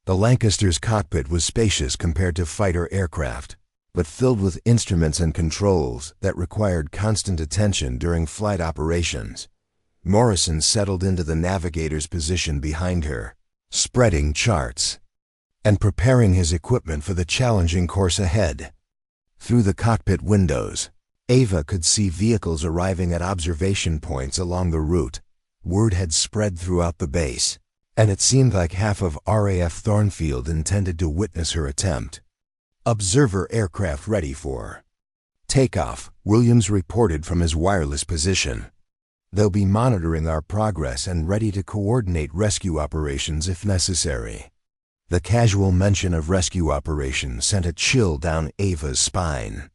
The Lancaster's cockpit was spacious compared to fighter aircraft, but filled with instruments and controls that required constant attention during flight operations. Morrison settled into the navigator's position behind her, spreading charts and preparing his equipment for the challenging course ahead. Through the cockpit windows, Ava could see vehicles arriving at observation points along the route. Word had spread throughout the base, and it seemed like half of RAF Thornfield intended to witness her attempt. "Observer aircraft ready for takeoff," Williams reported from his wireless position. "They'll be monitoring our progress and ready to coordinate rescue operations if necessary." The casual mention of rescue operations sent a chill down Ava's spine.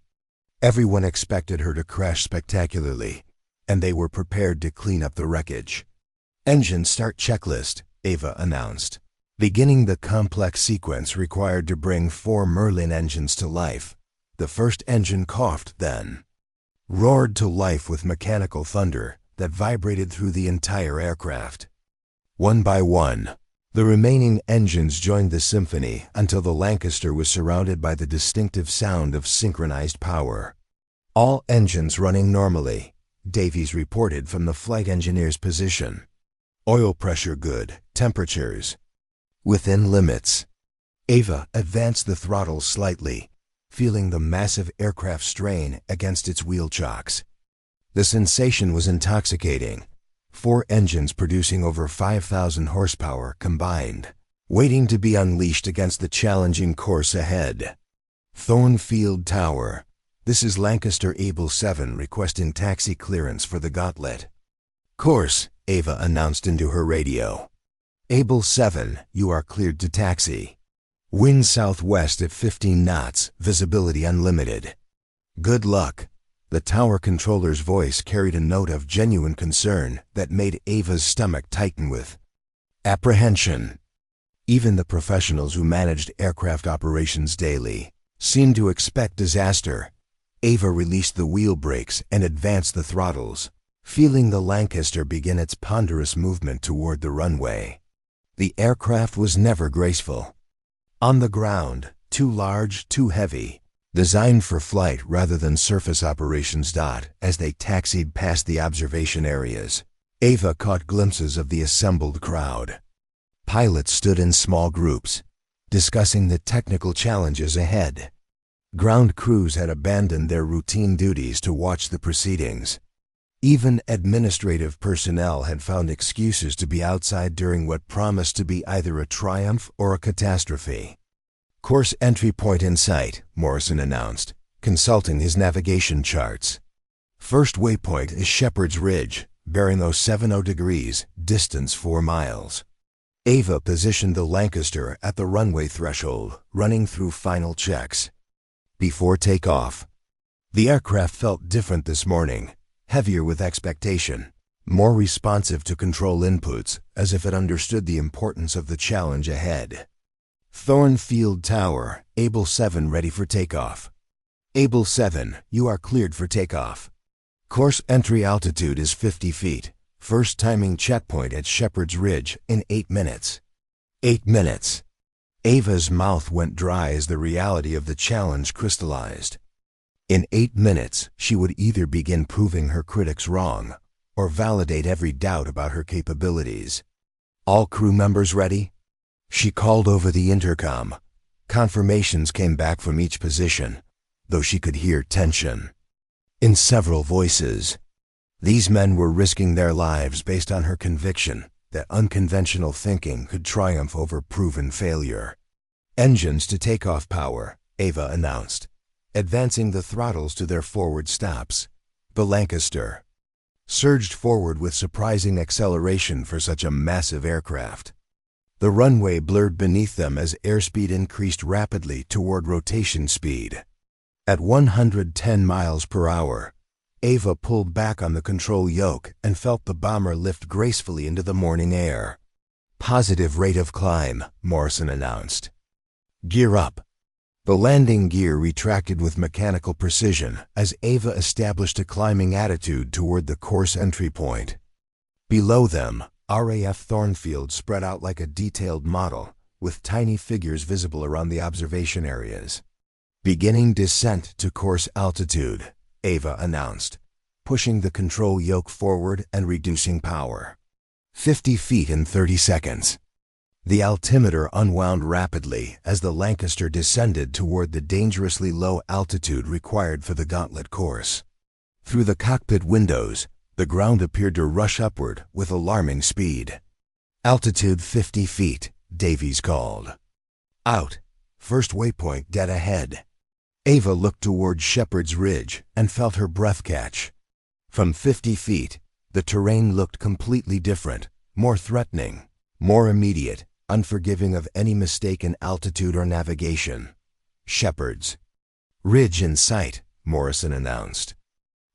Everyone expected her to crash spectacularly, and they were prepared to clean up the wreckage. "Engine start checklist," Ava announced, beginning the complex sequence required to bring 4 Merlin engines to life. The first engine coughed, then roared to life with mechanical thunder that vibrated through the entire aircraft. One by one, The remaining engines joined the symphony until the Lancaster was surrounded by the distinctive sound of synchronized power. All engines running normally, Davies reported from the flight engineer's position. Oil pressure good, temperatures within limits. Ava advanced the throttle slightly, feeling the massive aircraft strain against its wheel chocks. The sensation was intoxicating. 4 engines producing over 5,000 horsepower combined, waiting to be unleashed against the challenging course ahead. Thornfield Tower. This is Lancaster Able 7 requesting taxi clearance for the Gauntlet. Course, Ava announced into her radio. Able 7, you are cleared to taxi. Wind southwest at 15 knots, visibility unlimited. Good luck. The tower controller's voice carried a note of genuine concern that made Ava's stomach tighten with apprehension. Even the professionals who managed aircraft operations daily seemed to expect disaster. Ava released the wheel brakes and advanced the throttles, feeling the Lancaster begin its ponderous movement toward the runway. The aircraft was never graceful. On the ground, too large, too heavy, designed for flight rather than surface operations. As they taxied past the observation areas, Ava caught glimpses of the assembled crowd. Pilots stood in small groups, discussing the technical challenges ahead. Ground crews had abandoned their routine duties to watch the proceedings. Even administrative personnel had found excuses to be outside during what promised to be either a triumph or a catastrophe. Course entry point in sight, Morrison announced, consulting his navigation charts. First waypoint is Shepherd's Ridge, bearing 070 degrees, distance 4 miles. Ava positioned the Lancaster at the runway threshold, running through final checks. Before takeoff, the aircraft felt different this morning, heavier with expectation, more responsive to control inputs, as if it understood the importance of the challenge ahead. Thornfield Tower, Able 7 ready for takeoff. Able 7, you are cleared for takeoff. Course entry altitude is 50 feet. First timing checkpoint at Shepherd's Ridge in 8 minutes. 8 minutes. Ava's mouth went dry as the reality of the challenge crystallized. In 8 minutes, she would either begin proving her critics wrong or validate every doubt about her capabilities. All crew members ready? She called over the intercom. Confirmations came back from each position, though she could hear tension in several voices. These men were risking their lives based on her conviction that unconventional thinking could triumph over proven failure. Engines to takeoff power, Ava announced, advancing the throttles to their forward stops. The Lancaster surged forward with surprising acceleration for such a massive aircraft. The runway blurred beneath them as airspeed increased rapidly toward rotation speed. At 110 miles per hour, Ava pulled back on the control yoke and felt the bomber lift gracefully into the morning air. Positive rate of climb, Morrison announced. Gear up. The landing gear retracted with mechanical precision as Ava established a climbing attitude toward the course entry point. Below them, RAF Thornfield spread out like a detailed model, with tiny figures visible around the observation areas. Beginning descent to course altitude, Ava announced, pushing the control yoke forward and reducing power. 50 feet in 30 seconds. The altimeter unwound rapidly as the Lancaster descended toward the dangerously low altitude required for the Gauntlet course. Through the cockpit windows, the ground appeared to rush upward with alarming speed. Altitude 50 feet, Davies called. Out. First waypoint dead ahead. Ava looked toward Shepherd's Ridge and felt her breath catch. From 50 feet, the terrain looked completely different, more threatening, more immediate, unforgiving of any mistake in altitude or navigation. Shepherd's Ridge in sight, Morrison announced.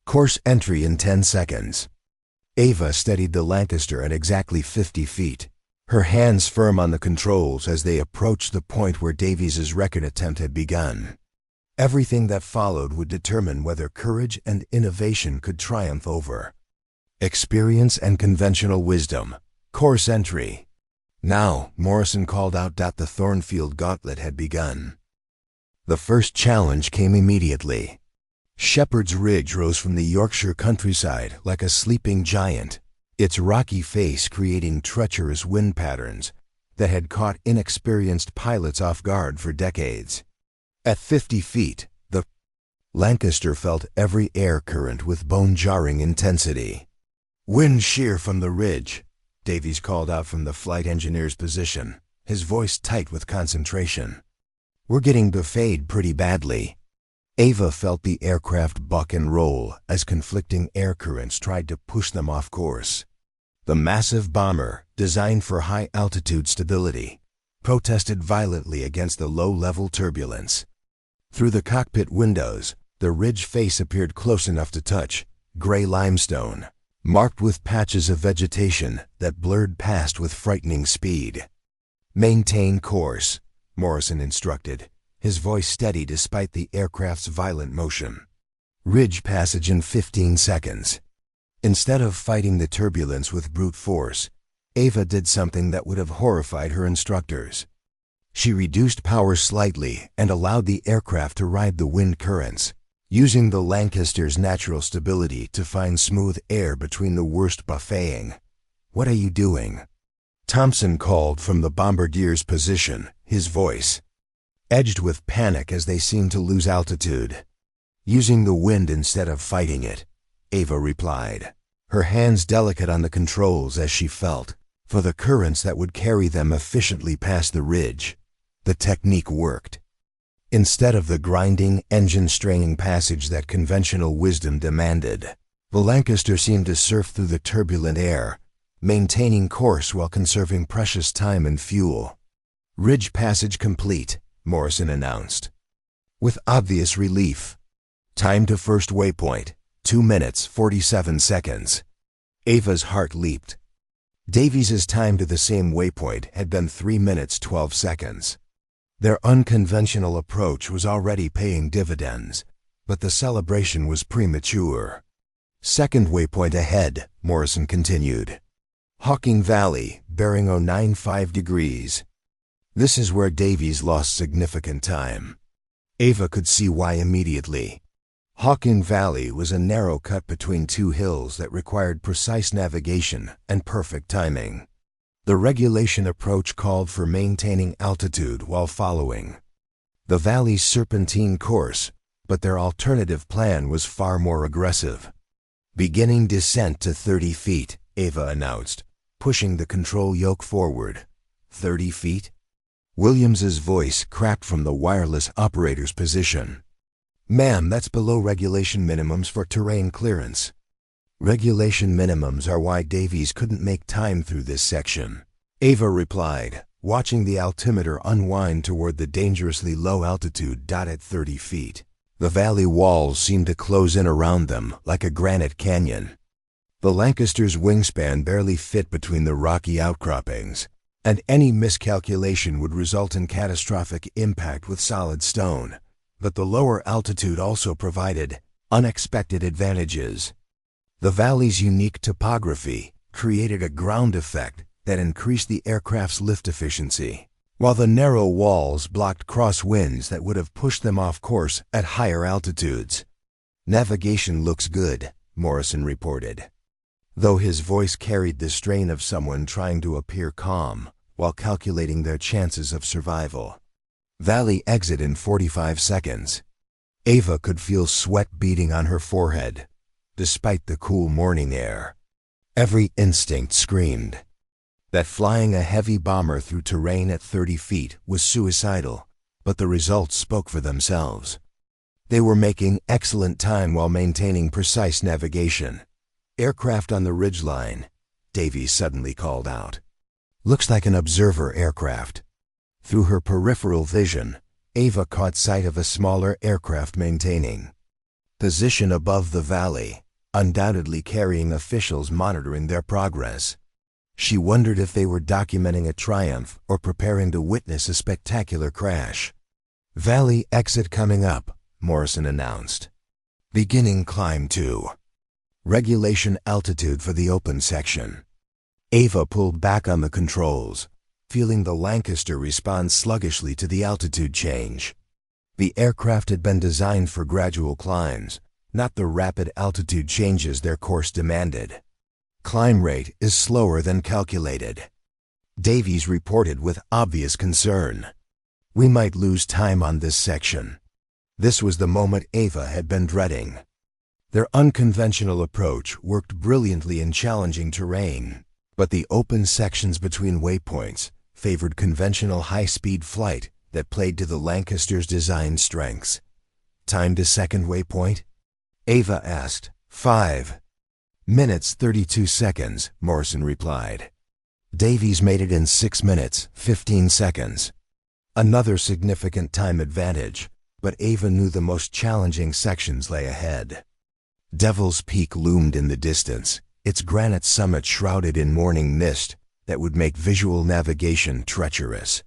Course entry in 10 seconds. Ava steadied the Lancaster at exactly 50 feet, her hands firm on the controls as they approached the point where Davies's record attempt had begun. Everything that followed would determine whether courage and innovation could triumph over experience and conventional wisdom. Course entry. Now, Morrison called out that the Thornfield gauntlet had begun. The first challenge came immediately. Shepherd's Ridge rose from the Yorkshire countryside like a sleeping giant, its rocky face creating treacherous wind patterns that had caught inexperienced pilots off guard for decades. At 50 feet, the Lancaster felt every air current with bone-jarring intensity. "Wind shear from the ridge," Davies called out from the flight engineer's position, his voice tight with concentration. "We're getting buffeted pretty badly." Ava felt the aircraft buck and roll as conflicting air currents tried to push them off course. The massive bomber, designed for high-altitude stability, protested violently against the low-level turbulence. Through the cockpit windows, the ridge face appeared close enough to touch, gray limestone, marked with patches of vegetation that blurred past with frightening speed. "Maintain course," Morrison instructed, his voice steady despite the aircraft's violent motion. "Ridge passage in 15 seconds. Instead of fighting the turbulence with brute force, Ava did something that would have horrified her instructors. She reduced power slightly and allowed the aircraft to ride the wind currents, using the Lancaster's natural stability to find smooth air between the worst buffeting. "What are you doing?" Thompson called from the bombardier's position, his voice edged with panic as they seemed to lose altitude. "Using the wind instead of fighting it," Ava replied, her hands delicate on the controls as she felt for the currents that would carry them efficiently past the ridge. The technique worked. Instead of the grinding, engine-straining passage that conventional wisdom demanded, the Lancaster seemed to surf through the turbulent air, maintaining course while conserving precious time and fuel. "Ridge passage complete," Morrison announced, with obvious relief. "Time to first waypoint, 2 minutes, 47 seconds. Ava's heart leaped. Davies's time to the same waypoint had been 3 minutes, 12 seconds. Their unconventional approach was already paying dividends, but the celebration was premature. "Second waypoint ahead," Morrison continued. "Hawking Valley, bearing 095 degrees. This is where Davies lost significant time. Ava could see why immediately. Hawking Valley was a narrow cut between two hills that required precise navigation and perfect timing. The regulation approach called for maintaining altitude while following the valley's serpentine course, but their alternative plan was far more aggressive. "Beginning descent to 30 feet, Ava announced, pushing the control yoke forward. 30 feet? Williams's voice cracked from the wireless operator's position. "Ma'am, that's below regulation minimums for terrain clearance." "Regulation minimums are why Davies couldn't make time through this section," Ava replied, watching the altimeter unwind toward the dangerously low altitude dot at 30 feet. The valley walls seemed to close in around them like a granite canyon. The Lancaster's wingspan barely fit between the rocky outcroppings, and any miscalculation would result in catastrophic impact with solid stone. But the lower altitude also provided unexpected advantages. The valley's unique topography created a ground effect that increased the aircraft's lift efficiency, while the narrow walls blocked crosswinds that would have pushed them off course at higher altitudes. "Navigation looks good," Morrison reported, though his voice carried the strain of someone trying to appear calm while calculating their chances of survival. "Valley exit in 45 seconds. Ava could feel sweat beading on her forehead, despite the cool morning air. Every instinct screamed that flying a heavy bomber through terrain at 30 feet was suicidal, but the results spoke for themselves. They were making excellent time while maintaining precise navigation. "Aircraft on the ridgeline," Davies suddenly called out. "Looks like an observer aircraft." Through her peripheral vision, Ava caught sight of a smaller aircraft maintaining position above the valley, undoubtedly carrying officials monitoring their progress. She wondered if they were documenting a triumph or preparing to witness a spectacular crash. "Valley exit coming up," Morrison announced. "Beginning climb 2. Regulation altitude for the open section." Ava pulled back on the controls, feeling the Lancaster respond sluggishly to the altitude change. The aircraft had been designed for gradual climbs, not the rapid altitude changes their course demanded. Climb rate is slower than calculated. Davies reported with obvious concern. We might lose time on this section. This was the moment Ava had been dreading. Their unconventional approach worked brilliantly in challenging terrain, but the open sections between waypoints favored conventional high-speed flight that played to the Lancaster's design strengths. Time to second waypoint? Ava asked. 5 minutes 32 seconds, Morrison replied. Davies made it in 6 minutes, 15 seconds. Another significant time advantage, but Ava knew the most challenging sections lay ahead. Devil's Peak loomed in the distance, its granite summit shrouded in morning mist that would make visual navigation treacherous.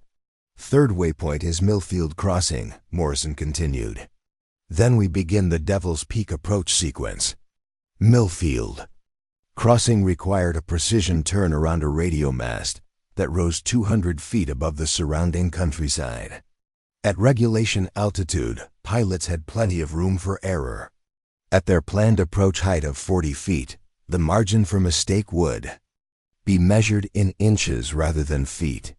Third waypoint is Millfield Crossing, Morrison continued. Then we begin the Devil's Peak approach sequence. Millfield. Crossing required a precision turn around a radio mast that rose 200 feet above the surrounding countryside. At regulation altitude, pilots had plenty of room for error. At their planned approach height of 40 feet, the margin for mistake would be measured in inches rather than feet.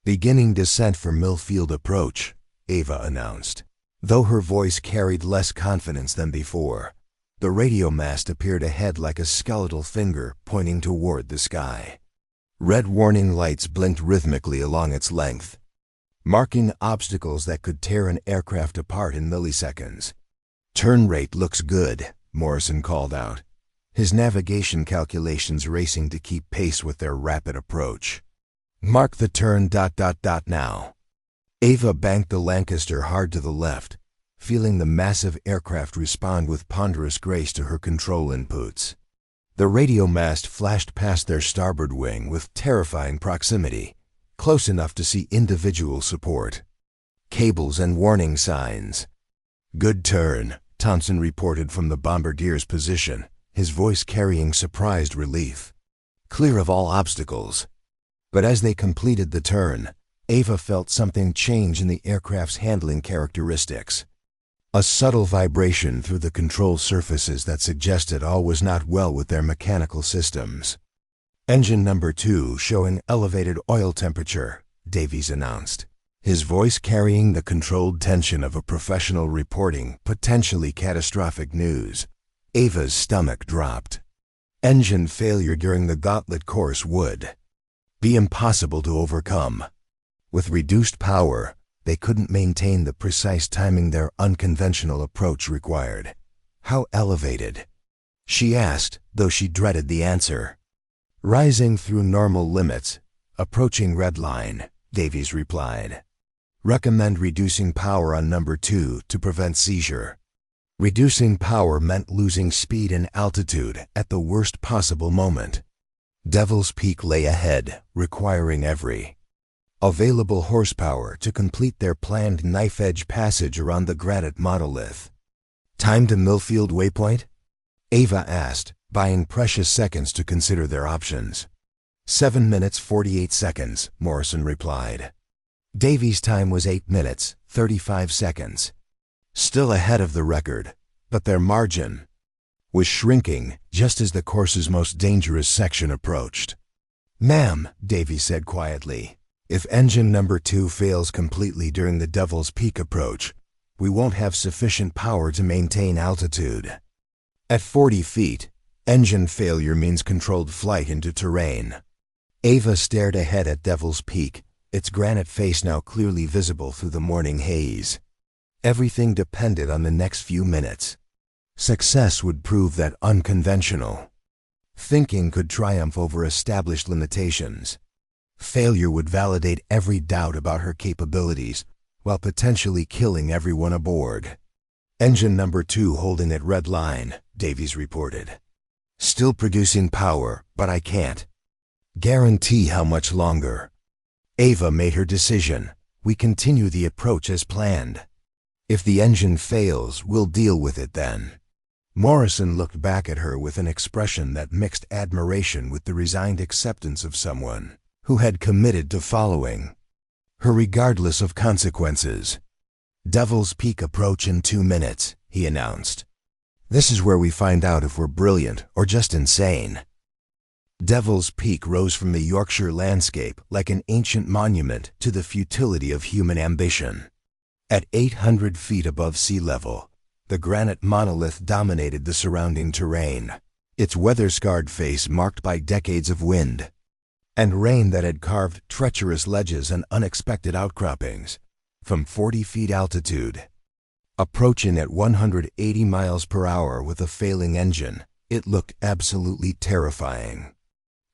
Beginning descent for Millfield approach, Ava announced. Though her voice carried less confidence than before, the radio mast appeared ahead like a skeletal finger pointing toward the sky. Red warning lights blinked rhythmically along its length, marking obstacles that could tear an aircraft apart in milliseconds. Turn rate looks good, Morrison called out, his navigation calculations racing to keep pace with their rapid approach. Mark the turn ... now. Ava banked the Lancaster hard to the left, feeling the massive aircraft respond with ponderous grace to her control inputs. The radio mast flashed past their starboard wing with terrifying proximity, close enough to see individual support. Cables and warning signs. Good turn, Thompson reported from the bombardier's position, his voice carrying surprised relief. Clear of all obstacles. But as they completed the turn, Ava felt something change in the aircraft's handling characteristics. A subtle vibration through the control surfaces that suggested all was not well with their mechanical systems. Engine number 2 showing elevated oil temperature, Davies announced, his voice carrying the controlled tension of a professional reporting potentially catastrophic news. Ava's stomach dropped. Engine failure during the gauntlet course would be impossible to overcome. With reduced power, they couldn't maintain the precise timing their unconventional approach required. How elevated? She asked, though she dreaded the answer. Rising through normal limits, approaching red line, Davies replied. Recommend reducing power on number 2 to prevent seizure. Reducing power meant losing speed and altitude at the worst possible moment. Devil's Peak lay ahead, requiring every available horsepower to complete their planned knife-edge passage around the granite monolith. Time to Millfield waypoint? Ava asked, buying precious seconds to consider their options. 7 minutes 48 seconds, Morrison replied. Davies' time was 8 minutes, 35 seconds. Still ahead of the record, but their margin was shrinking just as the course's most dangerous section approached. Ma'am, Davies said quietly, if engine number 2 fails completely during the Devil's Peak approach, we won't have sufficient power to maintain altitude. At 40 feet, engine failure means controlled flight into terrain. Ava stared ahead at Devil's Peak, its granite face now clearly visible through the morning haze. Everything depended on the next few minutes. Success would prove that unconventional thinking could triumph over established limitations. Failure would validate every doubt about her capabilities, while potentially killing everyone aboard. Engine number 2 holding at red line, Davies reported. Still producing power, but I can't guarantee how much longer. Ava made her decision. We continue the approach as planned. If the engine fails, we'll deal with it then. Morrison looked back at her with an expression that mixed admiration with the resigned acceptance of someone who had committed to following her regardless of consequences. "Devil's Peak approach in 2 minutes," he announced. "This is where we find out if we're brilliant or just insane." Devil's Peak rose from the Yorkshire landscape like an ancient monument to the futility of human ambition. At 800 feet above sea level, the granite monolith dominated the surrounding terrain, its weather-scarred face marked by decades of wind and rain that had carved treacherous ledges and unexpected outcroppings. From 40 feet altitude, approaching at 180 miles per hour with a failing engine, it looked absolutely terrifying.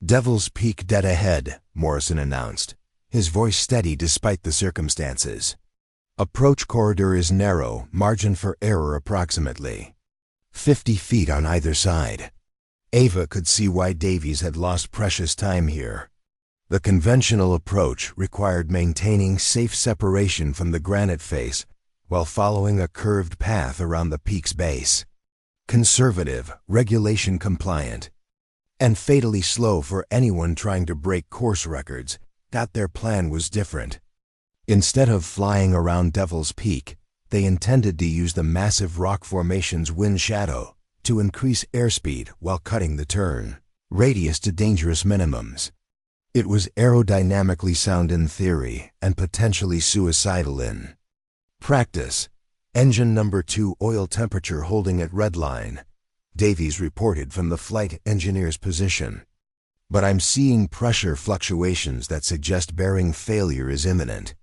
"Devil's Peak dead ahead," Morrison announced, his voice steady despite the circumstances. "Approach corridor is narrow, margin for error approximately 50 feet on either side." Ava could see why Davies had lost precious time here. The conventional approach required maintaining safe separation from the granite face while following a curved path around the peak's base. Conservative, regulation compliant, and fatally slow for anyone trying to break course records. That their plan was different. Instead of flying around Devil's Peak, they intended to use the massive rock formation's wind shadow to increase airspeed while cutting the turn radius to dangerous minimums. It was aerodynamically sound in theory and potentially suicidal in practice. "Engine number 2 oil temperature holding at redline," Davies reported from the flight engineer's position. "But I'm seeing pressure fluctuations that suggest bearing failure is imminent."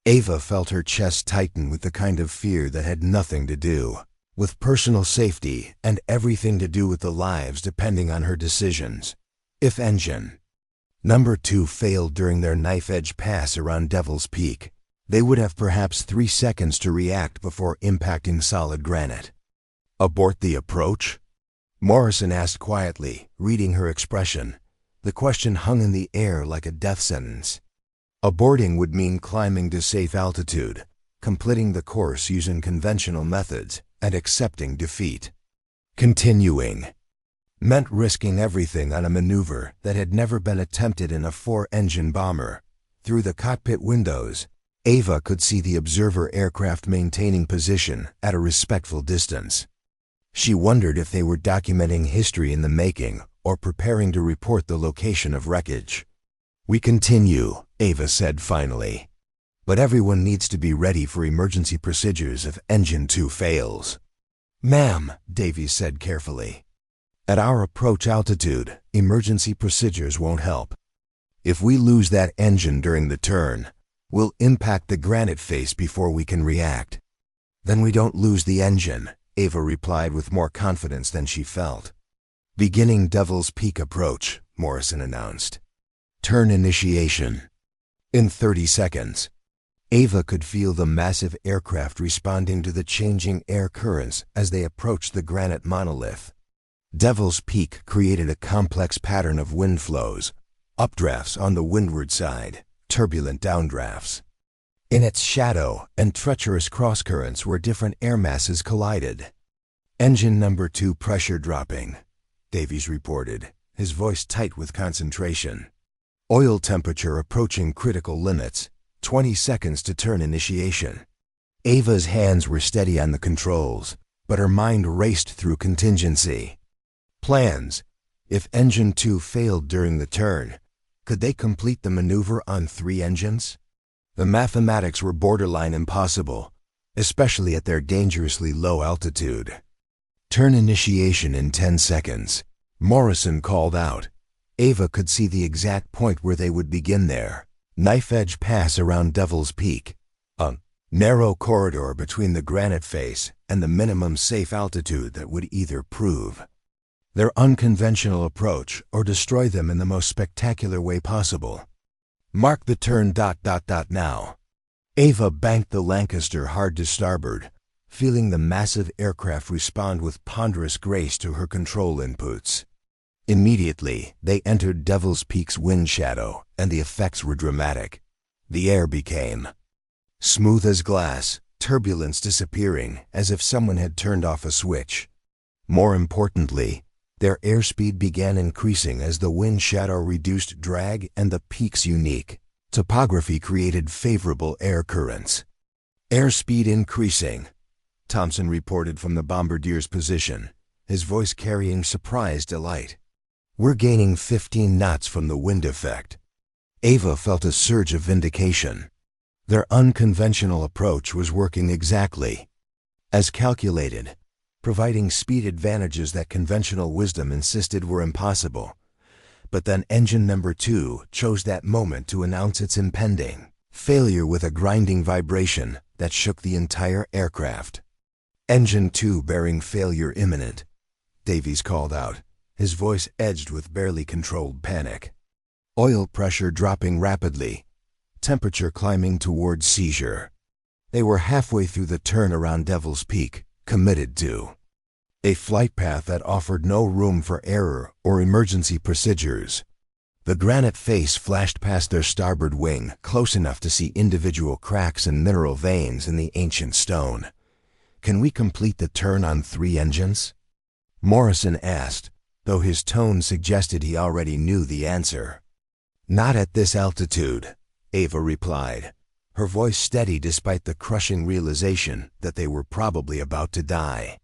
Ava felt her chest tighten with the kind of fear that had nothing to do with personal safety and everything to do with the lives depending on her decisions. If engine number 2 failed during their knife-edge pass around Devil's Peak, they would have perhaps 3 seconds to react before impacting solid granite. "Abort the approach?" Morrison asked quietly, reading her expression. The question hung in the air like a death sentence. Aborting would mean climbing to safe altitude, completing the course using conventional methods, and accepting defeat. Continuing meant risking everything on a maneuver that had never been attempted in a 4-engine bomber. Through the cockpit windows, Ava could see the observer aircraft maintaining position at a respectful distance. She wondered if they were documenting history in the making or preparing to report the location of wreckage. "We continue," Ava said finally. "But everyone needs to be ready for emergency procedures if engine 2 fails." "Ma'am," Davies said carefully, "at our approach altitude, emergency procedures won't help. If we lose that engine during the turn, we'll impact the granite face before we can react." "Then we don't lose the engine," Ava replied with more confidence than she felt. "Beginning Devil's Peak approach," Morrison announced. "Turn initiation." In 30 seconds, Ava could feel the massive aircraft responding to the changing air currents as they approached the granite monolith. Devil's Peak created a complex pattern of wind flows, updrafts on the windward side, turbulent downdrafts in its shadow, and treacherous crosscurrents where different air masses collided. "Engine number 2 pressure dropping," Davies reported, his voice tight with concentration. "Oil temperature approaching critical limits. 20 seconds to turn initiation." Ava's hands were steady on the controls, but her mind raced through contingency plans. If engine 2 failed during the turn, could they complete the maneuver on 3 engines? The mathematics were borderline impossible, especially at their dangerously low altitude. "Turn initiation in 10 seconds," Morrison called out. Ava could see the exact point where they would begin their knife-edge pass around Devil's Peak, a narrow corridor between the granite face and the minimum safe altitude that would either prove their unconventional approach or destroy them in the most spectacular way possible. "Mark the turn ... now." Ava banked the Lancaster hard to starboard, feeling the massive aircraft respond with ponderous grace to her control inputs. Immediately, they entered Devil's Peak's wind shadow, and the effects were dramatic. The air became smooth as glass, turbulence disappearing as if someone had turned off a switch. More importantly, Their airspeed began increasing as the wind shadow reduced drag and the peak's unique topography created favorable air currents. Airspeed increasing, Thompson reported from the bombardier's position, his voice carrying surprised delight. We're gaining 15 knots from the wind effect. Ava felt a surge of vindication. Their unconventional approach was working exactly as calculated, providing speed advantages that conventional wisdom insisted were impossible. But then engine number 2 chose that moment to announce its impending failure with a grinding vibration that shook the entire aircraft. Engine 2 bearing failure imminent, Davies called out, his voice edged with barely controlled panic. Oil pressure dropping rapidly, temperature climbing toward seizure. They were halfway through the turn around Devil's Peak, committed to a flight path that offered no room for error or emergency procedures. The granite face flashed past their starboard wing, close enough to see individual cracks and mineral veins in the ancient stone. Can we complete the turn on 3 engines? Morrison asked, though his tone suggested he already knew the answer. Not at this altitude, Ava replied, her voice steady despite the crushing realization that they were probably about to die.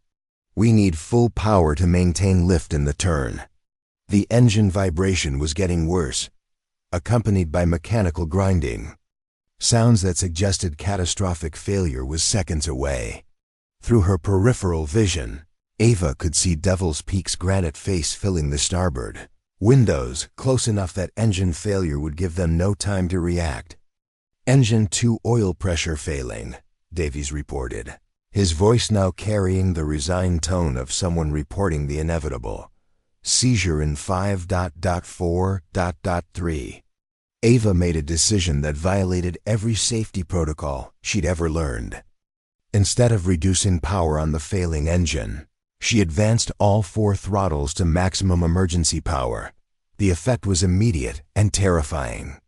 We need full power to maintain lift in the turn. The engine vibration was getting worse, accompanied by mechanical grinding. Sounds that suggested catastrophic failure was seconds away. Through her peripheral vision, Ava could see Devil's Peak's granite face filling the starboard windows, close enough that engine failure would give them no time to react. Engine 2 oil pressure failing, Davies reported, his voice now carrying the resigned tone of someone reporting the inevitable. Seizure in 5.4.3. Ava made a decision that violated every safety protocol she'd ever learned. Instead of reducing power on the failing engine, she advanced all 4 throttles to maximum emergency power. The effect was immediate and terrifying.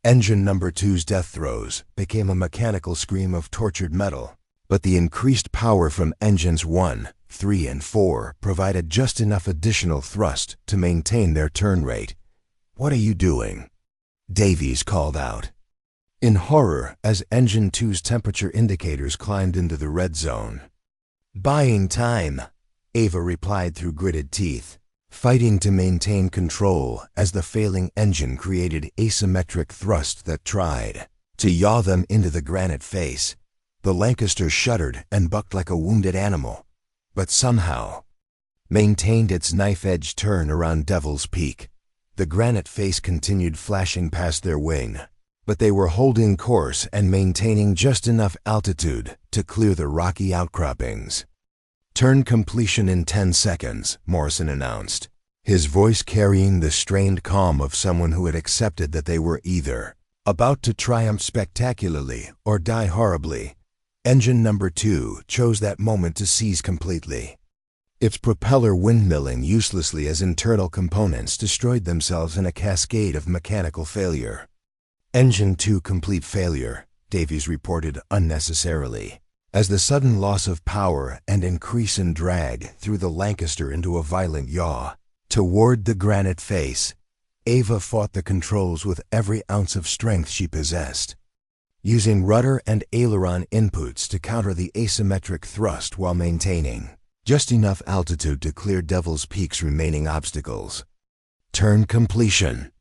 Engine number 2's death throes became a mechanical scream of tortured metal, but the increased power from engines 1, 3, and 4 provided just enough additional thrust to maintain their turn rate. What are you doing? Davies called out, in horror as engine 2's temperature indicators climbed into the red zone. Buying time, Ava replied through gritted teeth, fighting to maintain control as the failing engine created asymmetric thrust that tried to yaw them into the granite face. The Lancaster shuddered and bucked like a wounded animal, but somehow maintained its knife-edge turn around Devil's Peak. The granite face continued flashing past their wing, but they were holding course and maintaining just enough altitude to clear the rocky outcroppings. Turn completion in 10 seconds, Morrison announced, his voice carrying the strained calm of someone who had accepted that they were either about to triumph spectacularly or die horribly. Engine number 2 chose that moment to seize completely. Its propeller windmilling uselessly as internal components destroyed themselves in a cascade of mechanical failure. Engine 2 complete failure, Davies reported unnecessarily, as the sudden loss of power and increase in drag threw the Lancaster into a violent yaw. Toward the granite face, Ava fought the controls with every ounce of strength she possessed, using rudder and aileron inputs to counter the asymmetric thrust while maintaining just enough altitude to clear Devil's Peak's remaining obstacles. Turn completion.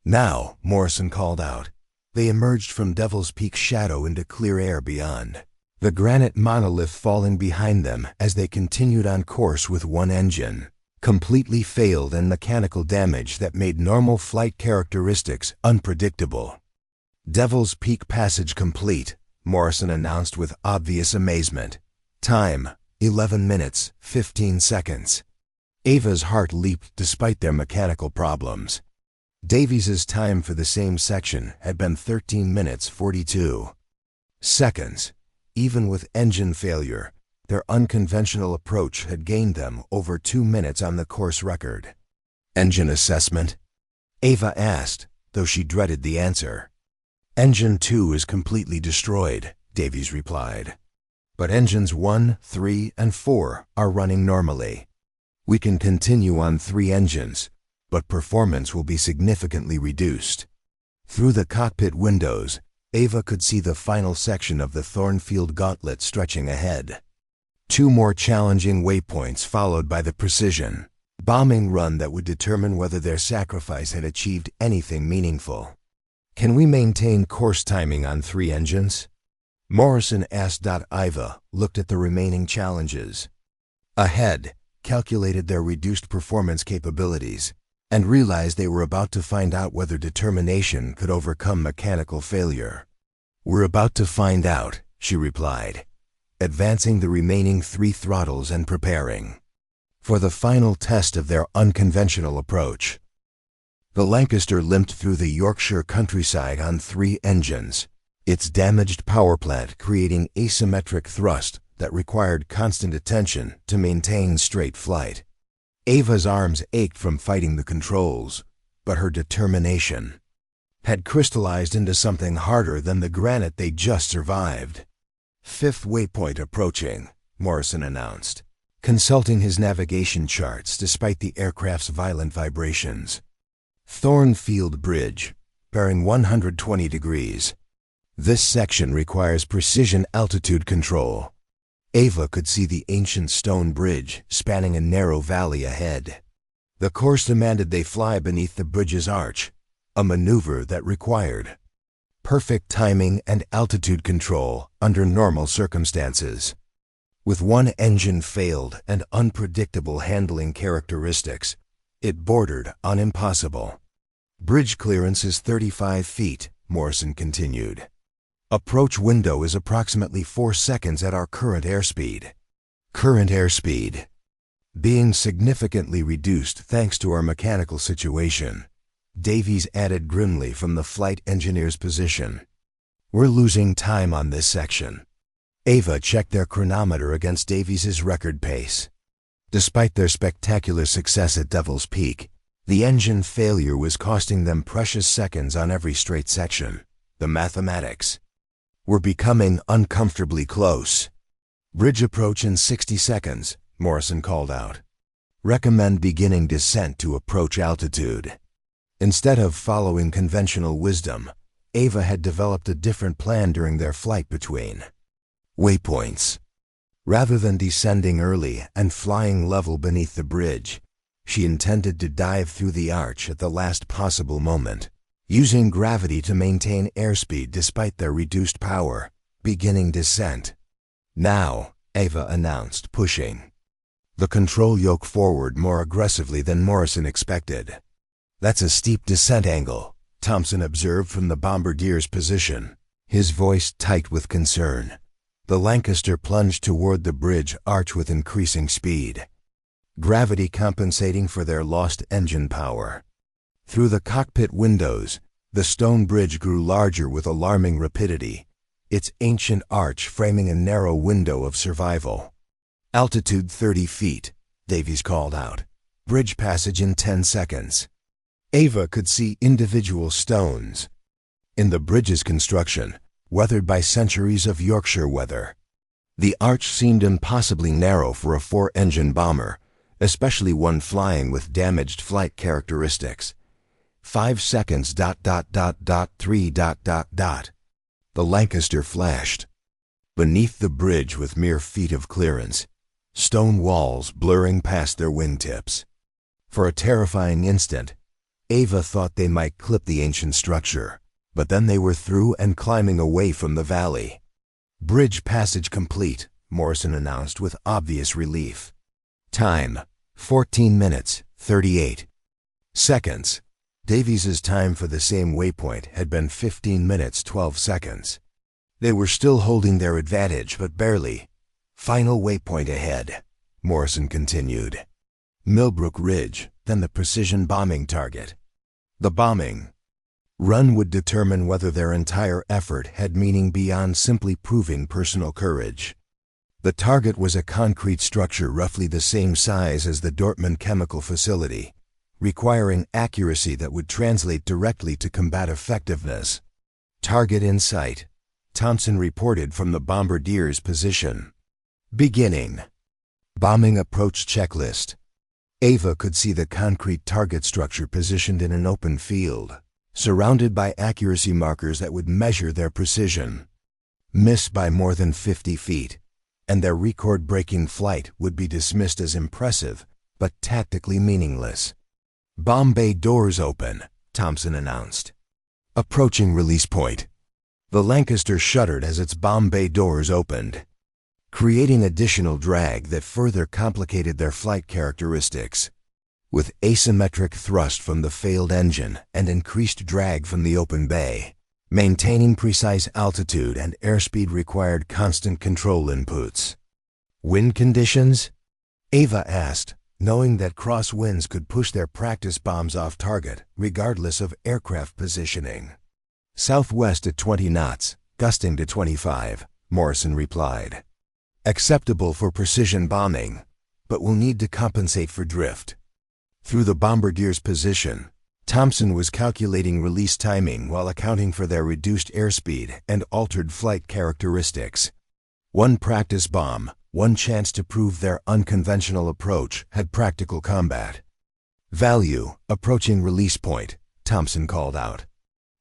Now, Morrison called out. They emerged from Devil's Peak's shadow into clear air beyond, the granite monolith falling behind them as they continued on course with one engine, completely failed and mechanical damage that made normal flight characteristics unpredictable. Devil's Peak passage complete, Morrison announced with obvious amazement. Time, 11 minutes, 15 seconds. Ava's heart leaped despite their mechanical problems. Davies's time for the same section had been 13 minutes 42 seconds. Even with engine failure, their unconventional approach had gained them over 2 minutes on the course record. Engine assessment? Ava asked, though she dreaded the answer. Engine 2 is completely destroyed, Davies replied. But engines 1, 3, and 4 are running normally. We can continue on 3 engines, but performance will be significantly reduced. Through the cockpit windows, Ava could see the final section of the Thornfield gauntlet stretching ahead. 2 more challenging waypoints followed by the precision bombing run that would determine whether their sacrifice had achieved anything meaningful. Can we maintain course timing on 3 engines? Morrison asked. Ava looked at the remaining challenges ahead, calculated their reduced performance capabilities, and realized they were about to find out whether determination could overcome mechanical failure. "We're about to find out," she replied, advancing the remaining 3 throttles and preparing for the final test of their unconventional approach. The Lancaster limped through the Yorkshire countryside on 3 engines, its damaged power plant creating asymmetric thrust that required constant attention to maintain straight flight. Ava's arms ached from fighting the controls, but her determination had crystallized into something harder than the granite they just survived. "5th waypoint approaching," Morrison announced, consulting his navigation charts despite the aircraft's violent vibrations. "Thornfield Bridge, bearing 120 degrees. This section requires precision altitude control." Ava could see the ancient stone bridge spanning a narrow valley ahead. The course demanded they fly beneath the bridge's arch, a maneuver that required perfect timing and altitude control under normal circumstances. With 1 engine failed and unpredictable handling characteristics, it bordered on impossible. "Bridge clearance is 35 feet, Morrison continued. "Approach window is approximately 4 seconds at our current airspeed." Current airspeed being significantly reduced thanks to our mechanical situation, Davies added grimly from the flight engineer's position. "We're losing time on this section." Ava checked their chronometer against Davies's record pace. Despite their spectacular success at Devil's Peak, the engine failure was costing them precious seconds on every straight section. The mathematics were becoming uncomfortably close. "Bridge approach in 60 seconds, Morrison called out. "Recommend beginning descent to approach altitude." Instead of following conventional wisdom, Ava had developed a different plan during their flight between waypoints. Rather than descending early and flying level beneath the bridge, she intended to dive through the arch at the last possible moment, using gravity to maintain airspeed despite their reduced power. "Beginning descent." "Now," Ava announced, pushing the control yoke forward more aggressively than Morrison expected. "That's a steep descent angle," Thompson observed from the bombardier's position, his voice tight with concern. The Lancaster plunged toward the bridge arch with increasing speed, gravity compensating for their lost engine power. Through the cockpit windows, the stone bridge grew larger with alarming rapidity, its ancient arch framing a narrow window of survival. "Altitude 30 feet, Davies called out. "Bridge passage in 10 seconds. Ava could see individual stones in the bridge's construction, weathered by centuries of Yorkshire weather. The arch seemed impossibly narrow for a 4-engine bomber, especially one flying with damaged flight characteristics. 5 seconds. 3. The Lancaster flashed beneath the bridge with mere feet of clearance, stone walls blurring past their wingtips. For a terrifying instant, Ava thought they might clip the ancient structure, but then they were through and climbing away from the valley. "Bridge passage complete," Morrison announced with obvious relief. Time, 14 minutes, 38 seconds. Davies's time for the same waypoint had been 15 minutes, 12 seconds. They were still holding their advantage, but barely. "Final waypoint ahead," Morrison continued. "Millbrook Ridge, then the precision bombing target." The bombing run would determine whether their entire effort had meaning beyond simply proving personal courage. The target was a concrete structure roughly the same size as the Dortmund chemical facility, requiring accuracy that would translate directly to combat effectiveness. "Target in sight," Thompson reported from the bombardier's position. "Beginning. Bombing approach checklist. Ava could see the concrete target structure positioned in an open field, surrounded by accuracy markers that would measure their precision. Miss by more than 50 feet, and their record-breaking flight would be dismissed as impressive, but tactically meaningless. "Bomb bay doors open," Thompson announced. "Approaching release point." The Lancaster shuddered as its bomb bay doors opened, creating additional drag that further complicated their flight characteristics. With asymmetric thrust from the failed engine and increased drag from the open bay, maintaining precise altitude and airspeed required constant control inputs. "Wind conditions?" Ava asked, knowing that crosswinds could push their practice bombs off target, regardless of aircraft positioning. "Southwest at 20 knots, gusting to 25, Morrison replied. "Acceptable for precision bombing, but will need to compensate for drift." Through the bombardier's position, Thompson was calculating release timing while accounting for their reduced airspeed and altered flight characteristics. One practice bomb, one chance to prove their unconventional approach, had practical combat value. "Approaching release point," Thompson called out.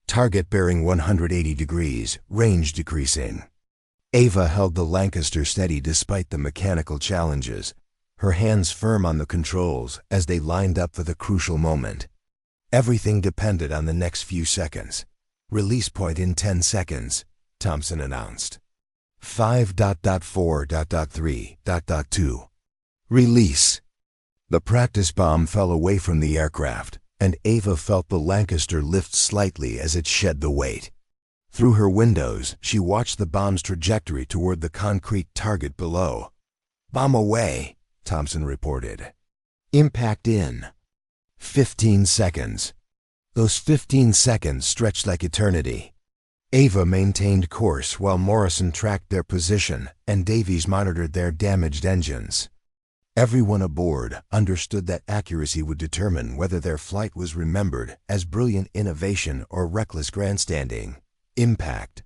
"Target bearing 180 degrees, range decreasing." Ava held the Lancaster steady despite the mechanical challenges, her hands firm on the controls as they lined up for the crucial moment. Everything depended on the next few seconds. "Release point in 10 seconds, Thompson announced. 5.4.3.2. Release. The practice bomb fell away from the aircraft, and Ava felt the Lancaster lift slightly as it shed the weight. Through her windows, she watched the bomb's trajectory toward the concrete target below. "Bomb away," Thompson reported. "Impact in 15 seconds. Those 15 seconds stretched like eternity. Ava maintained course while Morrison tracked their position and Davies monitored their damaged engines. Everyone aboard understood that accuracy would determine whether their flight was remembered as brilliant innovation or reckless grandstanding. "Impact,"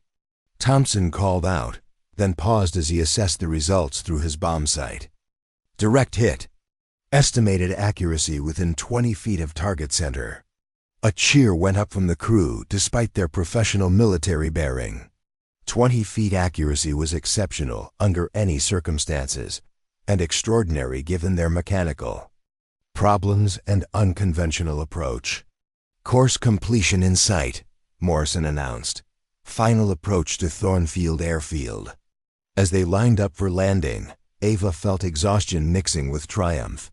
Thompson called out, then paused as he assessed the results through his bomb sight. "Direct hit. Estimated accuracy within 20 feet of target center." A cheer went up from the crew despite their professional military bearing. 20 feet accuracy was exceptional under any circumstances, and extraordinary given their mechanical problems and unconventional approach. "Course completion in sight," Morrison announced. "Final approach to Thornfield Airfield." As they lined up for landing, Ava felt exhaustion mixing with triumph.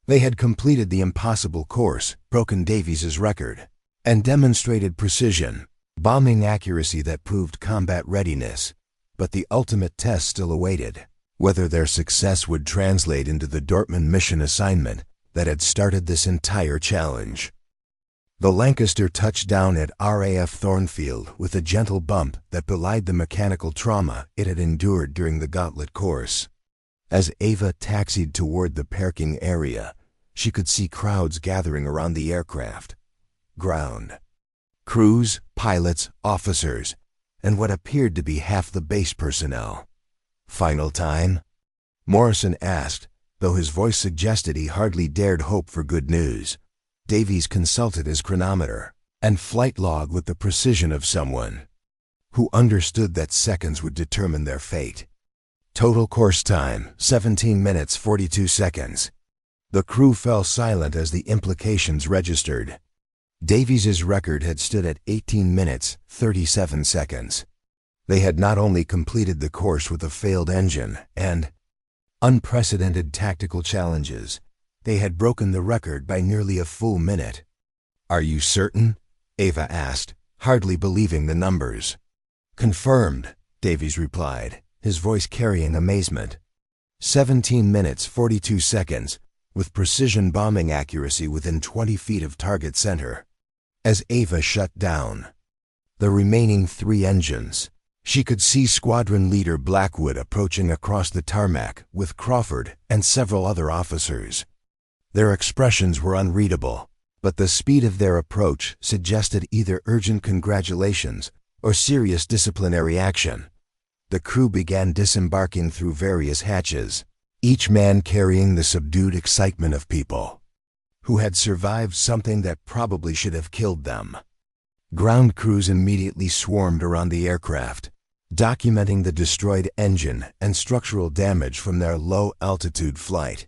They had completed the impossible course, broken Davies's record, and demonstrated precision, bombing accuracy that proved combat readiness. But the ultimate test still awaited, whether their success would translate into the Dortmund mission assignment that had started this entire challenge. The Lancaster touched down at RAF Thornfield with a gentle bump that belied the mechanical trauma it had endured during the gauntlet course. As Ava taxied toward the parking area, she could see crowds gathering around the aircraft. Ground crews, pilots, officers, and what appeared to be half the base personnel. "Final time?" Morrison asked, though his voice suggested he hardly dared hope for good news. Davies consulted his chronometer and flight log with the precision of someone who understood that seconds would determine their fate. Total course time, 17 minutes 42 seconds. The crew fell silent as the implications registered. Davies's record had stood at 18 minutes 37 seconds. They had not only completed the course with a failed engine and unprecedented tactical challenges, they had broken the record by nearly a full minute. "Are you certain?" Ava asked, hardly believing the numbers. "Confirmed," Davies replied, his voice carrying amazement. 17 minutes 42 seconds, with precision bombing accuracy within 20 feet of target center. As Ava shut down the remaining 3 engines, she could see Squadron Leader Blackwood approaching across the tarmac with Crawford and several other officers. Their expressions were unreadable, but the speed of their approach suggested either urgent congratulations or serious disciplinary action. The crew began disembarking through various hatches, each man carrying the subdued excitement of people who had survived something that probably should have killed them. Ground crews immediately swarmed around the aircraft, documenting the destroyed engine and structural damage from their low-altitude flight.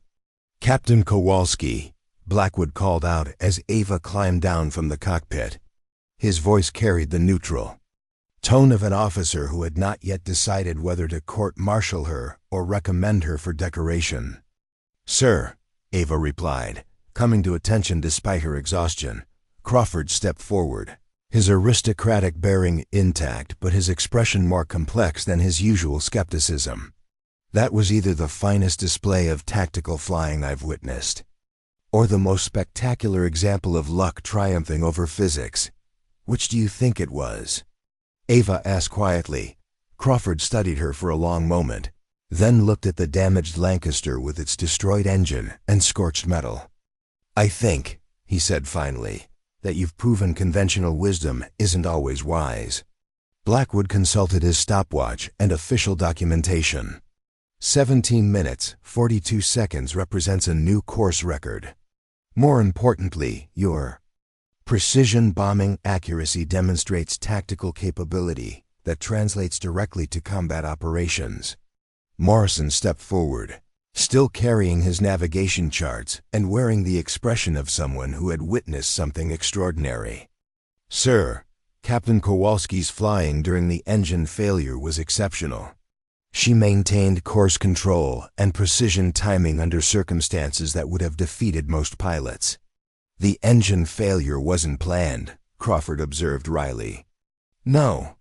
"Captain Kowalski," Blackwood called out as Ava climbed down from the cockpit. His voice carried the neutral tone of an officer who had not yet decided whether to court-martial her or recommend her for decoration. "Sir," Ava replied, coming to attention despite her exhaustion. Crawford stepped forward, his aristocratic bearing intact but his expression more complex than his usual skepticism. "That was either the finest display of tactical flying I've witnessed, or the most spectacular example of luck triumphing over physics. Which do you think it was?" Ava asked quietly. Crawford studied her for a long moment, then looked at the damaged Lancaster with its destroyed engine and scorched metal. "I think," he said finally, "that you've proven conventional wisdom isn't always wise." Blackwood consulted his stopwatch and official documentation. 17 minutes, 42 seconds represents a new course record. More importantly, your precision bombing accuracy demonstrates tactical capability that translates directly to combat operations. Morrison stepped forward, still carrying his navigation charts and wearing the expression of someone who had witnessed something extraordinary. "Sir, Captain Kowalski's flying during the engine failure was exceptional. She maintained course control and precision timing under circumstances that would have defeated most pilots." "The engine failure wasn't planned," Crawford observed wryly. "No,"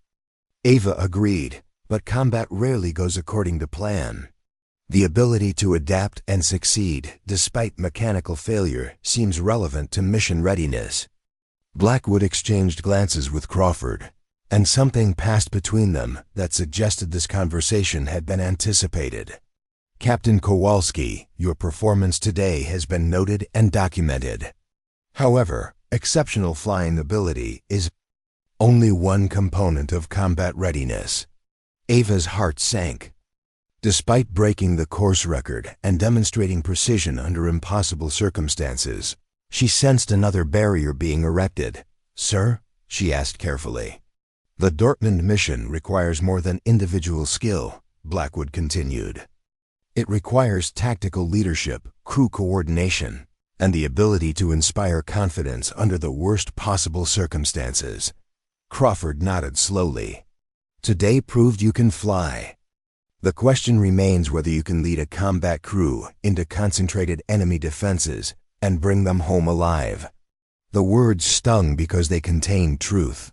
Ava agreed, "but combat rarely goes according to plan. The ability to adapt and succeed despite mechanical failure seems relevant to mission readiness." Blackwood exchanged glances with Crawford, and something passed between them that suggested this conversation had been anticipated. "Captain Kowalski, your performance today has been noted and documented. However, exceptional flying ability is only one component of combat readiness." Ava's heart sank. Despite breaking the course record and demonstrating precision under impossible circumstances, she sensed another barrier being erected. "Sir?" she asked carefully. "The Dortmund mission requires more than individual skill," Blackwood continued. "It requires tactical leadership, crew coordination, and the ability to inspire confidence under the worst possible circumstances." Crawford nodded slowly. "Today proved you can fly. The question remains whether you can lead a combat crew into concentrated enemy defenses and bring them home alive." The words stung because they contained truth.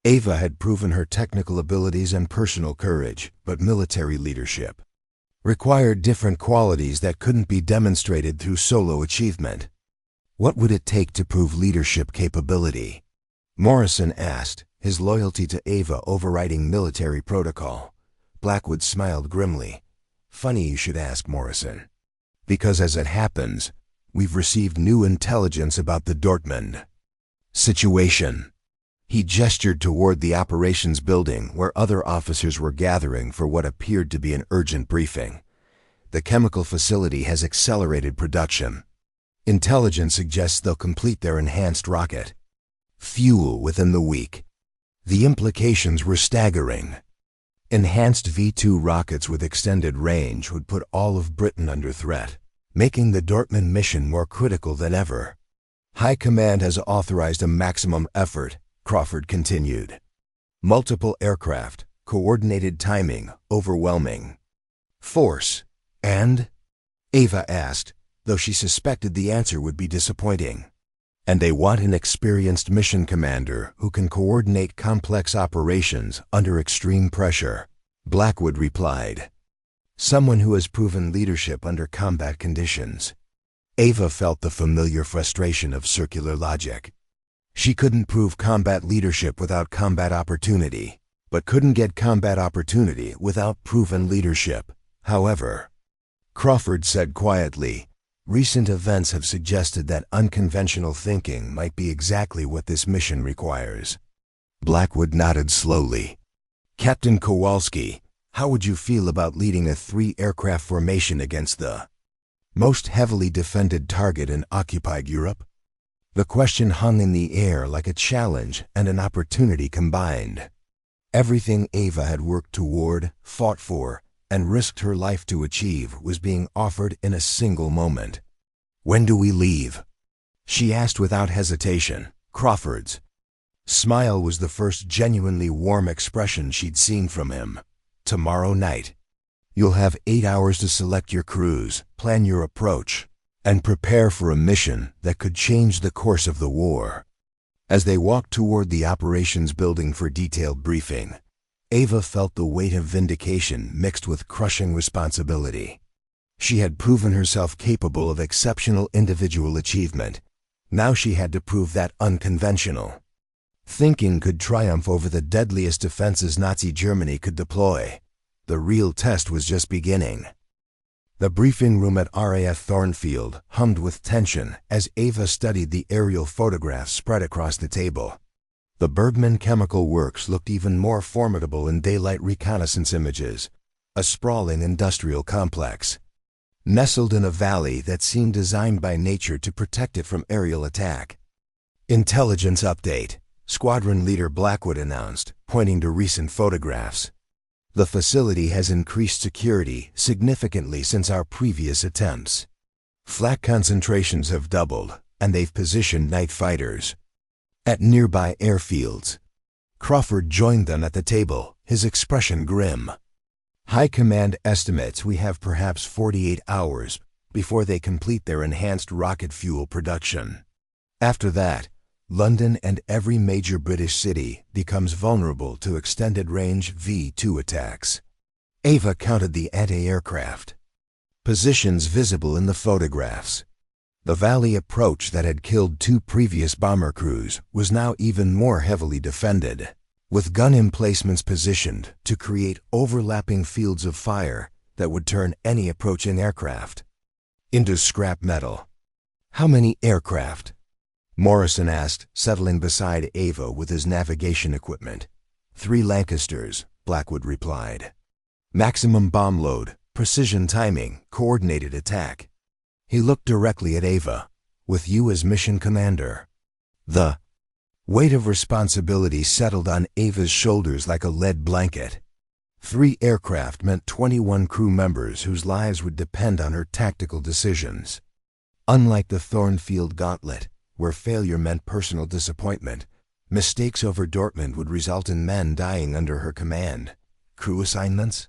Ava had proven her technical abilities and personal courage, but military leadership required different qualities that couldn't be demonstrated through solo achievement. What would it take to prove leadership capability? Morrison asked, his loyalty to Ava overriding military protocol. Blackwood smiled grimly. "Funny you should ask, Morrison. Because as it happens, we've received new intelligence about the Dortmund situation." He gestured toward the operations building where other officers were gathering for what appeared to be an urgent briefing. "The chemical facility has accelerated production. Intelligence suggests they'll complete their enhanced rocket fuel within the week." The implications were staggering. Enhanced V-2 rockets with extended range would put all of Britain under threat, making the Dortmund mission more critical than ever. "High Command has authorized a maximum effort," Crawford continued. "Multiple aircraft, coordinated timing, overwhelming force, and?" Ava asked, though she suspected the answer would be disappointing. "And they want an experienced mission commander who can coordinate complex operations under extreme pressure," Blackwood replied. "Someone who has proven leadership under combat conditions." Ava felt the familiar frustration of circular logic. She couldn't prove combat leadership without combat opportunity, but couldn't get combat opportunity without proven leadership. However, Crawford said quietly, "Recent events have suggested that unconventional thinking might be exactly what this mission requires." Blackwood nodded slowly. "Captain Kowalski, How would you feel about leading a 3-aircraft formation against the most heavily defended target in occupied Europe? The question hung in the air like a challenge and an opportunity combined. Everything Ava had worked toward, fought for, and risked her life to achieve was being offered in a single moment. "When do we leave?" she asked without hesitation. Crawford's smile was the first genuinely warm expression she'd seen from him. "Tomorrow night. You'll have 8 hours to select your crews, plan your approach, and prepare for a mission that could change the course of the war." As they walked toward the operations building for detailed briefing, Ava felt the weight of vindication mixed with crushing responsibility. She had proven herself capable of exceptional individual achievement. Now she had to prove that unconventional thinking could triumph over the deadliest defenses Nazi Germany could deploy. The real test was just beginning. The briefing room at RAF Thornfield hummed with tension as Ava studied the aerial photographs spread across the table. The Bergman Chemical Works looked even more formidable in daylight reconnaissance images, a sprawling industrial complex, nestled in a valley that seemed designed by nature to protect it from aerial attack. "Intelligence update," Squadron Leader Blackwood announced, pointing to recent photographs. "The facility has increased security significantly since our previous attempts. Flak concentrations have doubled, and they've positioned night fighters at nearby airfields." Crawford joined them at the table, his expression grim. "High Command estimates we have perhaps 48 hours before they complete their enhanced rocket fuel production. After that, London and every major British city becomes vulnerable to extended-range V-2 attacks." Ava counted the anti-aircraft positions visible in the photographs. The valley approach that had killed 2 previous bomber crews was now even more heavily defended, with gun emplacements positioned to create overlapping fields of fire that would turn any approaching aircraft into scrap metal. "How many aircraft?" Morrison asked, settling beside Ava with his navigation equipment. 3 Lancasters, Blackwood replied. "Maximum bomb load, precision timing, coordinated attack." He looked directly at Ava. "With you as mission commander." The weight of responsibility settled on Ava's shoulders like a lead blanket. 3 aircraft meant 21 crew members whose lives would depend on her tactical decisions. Unlike the Thornfield Gauntlet, where failure meant personal disappointment, mistakes over Dortmund would result in men dying under her command. "Crew assignments?"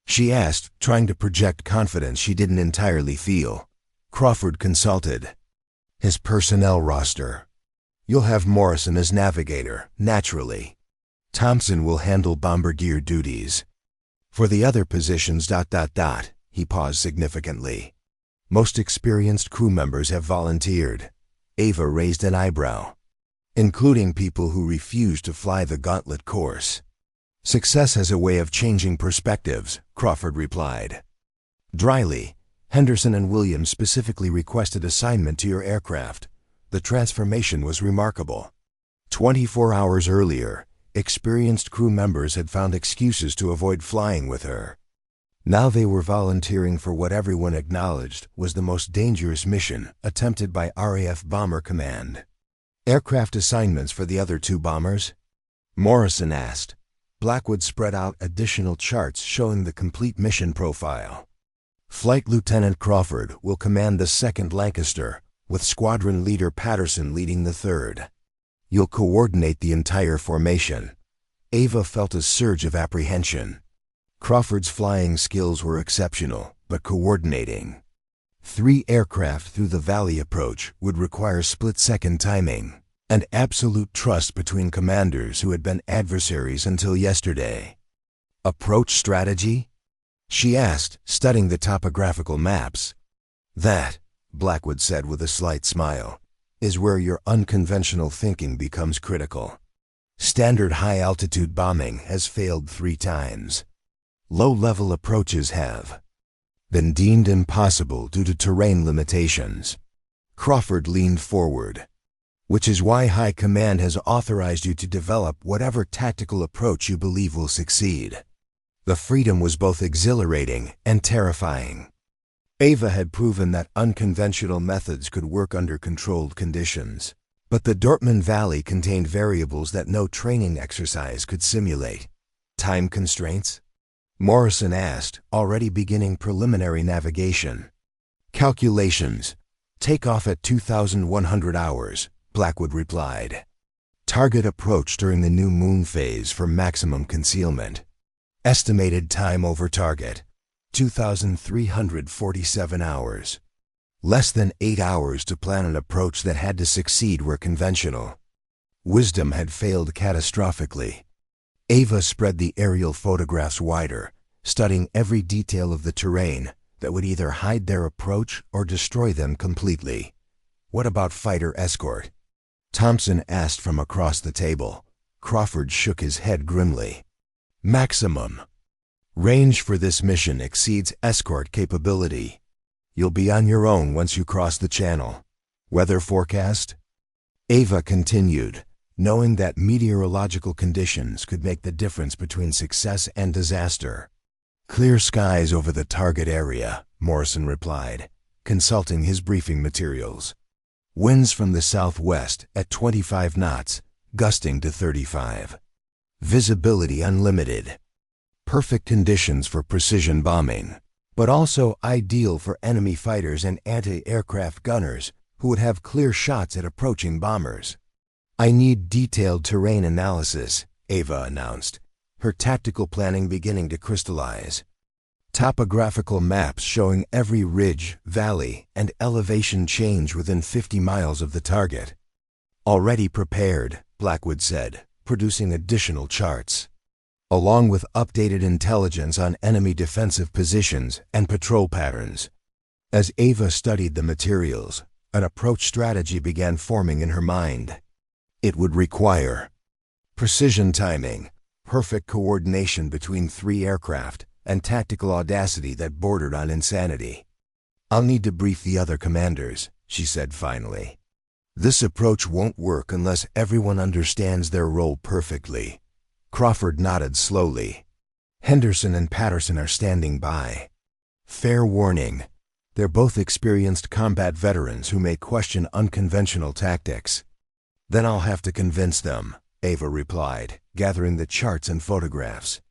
she asked, trying to project confidence she didn't entirely feel. Crawford consulted his personnel roster. "You'll have Morrison as navigator, naturally. Thompson will handle bombardier duties. For the other positions... He paused significantly. "Most experienced crew members have volunteered." Ava raised an eyebrow. "Including people who refuse to fly the gauntlet course." "Success has a way of changing perspectives," Crawford replied. Dryly, "Henderson and Williams specifically requested assignment to your aircraft. The transformation was remarkable. 24 hours earlier, experienced crew members had found excuses to avoid flying with her. Now they were volunteering for what everyone acknowledged was the most dangerous mission attempted by RAF Bomber Command." "Aircraft assignments for the other 2 bombers?" Morrison asked. Blackwood spread out additional charts showing the complete mission profile. "Flight Lieutenant Crawford will command the 2nd Lancaster, with Squadron Leader Patterson leading the 3rd. You'll coordinate the entire formation." Ava felt a surge of apprehension. Crawford's flying skills were exceptional, but coordinating 3 aircraft through the valley approach would require split-second timing and absolute trust between commanders who had been adversaries until yesterday. "Approach strategy?" she asked, studying the topographical maps. "That," Blackwood said with a slight smile, "is where your unconventional thinking becomes critical. Standard high-altitude bombing has failed 3 times. Low-level approaches have been deemed impossible due to terrain limitations." Crawford leaned forward. "Which is why High Command has authorized you to develop whatever tactical approach you believe will succeed." The freedom was both exhilarating and terrifying. Ava had proven that unconventional methods could work under controlled conditions. But the Dortmund Valley contained variables that no training exercise could simulate. Time constraints? Morrison asked, already beginning preliminary navigation. Calculations. Take off at 2,100 hours, Blackwood replied. Target approach during the new moon phase for maximum concealment. Estimated time over target. 2,347 hours. Less than 8 hours to plan an approach that had to succeed were conventional. Wisdom had failed catastrophically. Ava spread the aerial photographs wider, studying every detail of the terrain that would either hide their approach or destroy them completely. What about fighter escort? Thompson asked from across the table. Crawford shook his head grimly. Maximum. Range for this mission exceeds escort capability. You'll be on your own once you cross the channel. Weather forecast? Ava continued, knowing that meteorological conditions could make the difference between success and disaster. Clear skies over the target area, Morrison replied, consulting his briefing materials. Winds from the southwest at 25 knots, gusting to 35. Visibility unlimited. Perfect conditions for precision bombing, but also ideal for enemy fighters and anti-aircraft gunners who would have clear shots at approaching bombers. I need detailed terrain analysis, Ava announced, her tactical planning beginning to crystallize. Topographical maps showing every ridge, valley, and elevation change within 50 miles of the target. Already prepared, Blackwood said, producing additional charts, along with updated intelligence on enemy defensive positions and patrol patterns. As Ava studied the materials, an approach strategy began forming in her mind. It would require precision timing, perfect coordination between 3 aircraft, and tactical audacity that bordered on insanity. I'll need to brief the other commanders, she said finally. This approach won't work unless everyone understands their role perfectly. Crawford nodded slowly. Henderson and Patterson are standing by. Fair warning. They're both experienced combat veterans who may question unconventional tactics. Then I'll have to convince them, Ava replied, gathering the charts and photographs.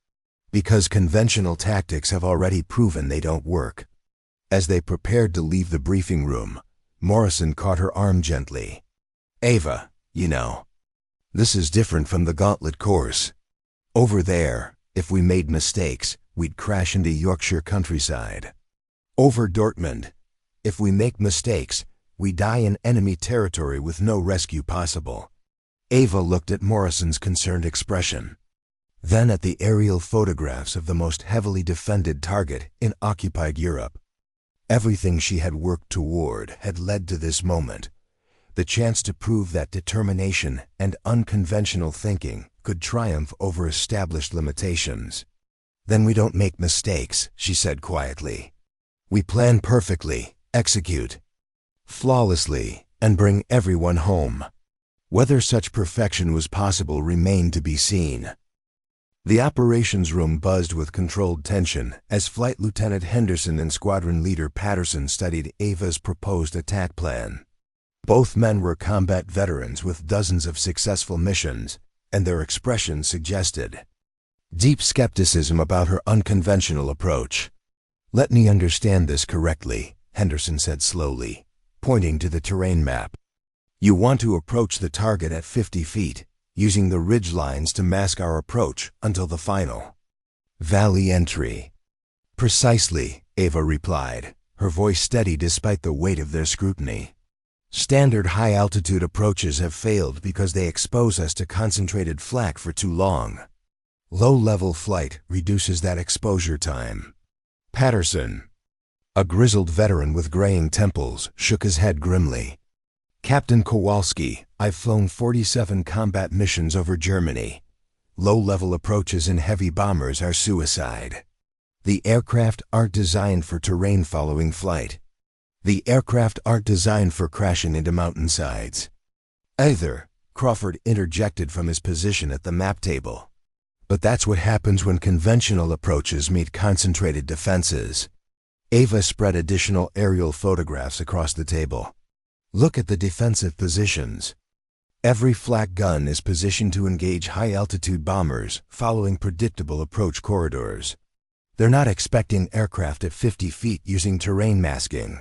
Because conventional tactics have already proven they don't work. As they prepared to leave the briefing room, Morrison caught her arm gently. Ava, you know, this is different from the gauntlet course. Over there, if we made mistakes, we'd crash into Yorkshire countryside. Over Dortmund, if we make mistakes, we die in enemy territory with no rescue possible. Ava looked at Morrison's concerned expression. Then at the aerial photographs of the most heavily defended target in occupied Europe. Everything she had worked toward had led to this moment, the chance to prove that determination and unconventional thinking could triumph over established limitations. Then we don't make mistakes, she said quietly. We plan perfectly, execute flawlessly, and bring everyone home. Whether such perfection was possible remained to be seen. The operations room buzzed with controlled tension as Flight Lieutenant Henderson and Squadron Leader Patterson studied Ava's proposed attack plan. Both men were combat veterans with dozens of successful missions, and their expressions suggested deep skepticism about her unconventional approach. Let me understand this correctly, Henderson said slowly, pointing to the terrain map. You want to approach the target at 50 feet, using the ridge lines to mask our approach until the final valley entry. Precisely, Ava replied, her voice steady despite the weight of their scrutiny. Standard high-altitude approaches have failed because they expose us to concentrated flak for too long. Low-level flight reduces that exposure time. Patterson, a grizzled veteran with graying temples, shook his head grimly. Captain Kowalski, I've flown 47 combat missions over Germany. Low-level approaches in heavy bombers are suicide. The aircraft aren't designed for terrain-following flight. The aircraft aren't designed for crashing into mountainsides. Either, Crawford interjected from his position at the map table. But that's what happens when conventional approaches meet concentrated defenses. Ava spread additional aerial photographs across the table. Look at the defensive positions. Every flak gun is positioned to engage high-altitude bombers following predictable approach corridors. They're not expecting aircraft at 50 feet using terrain masking.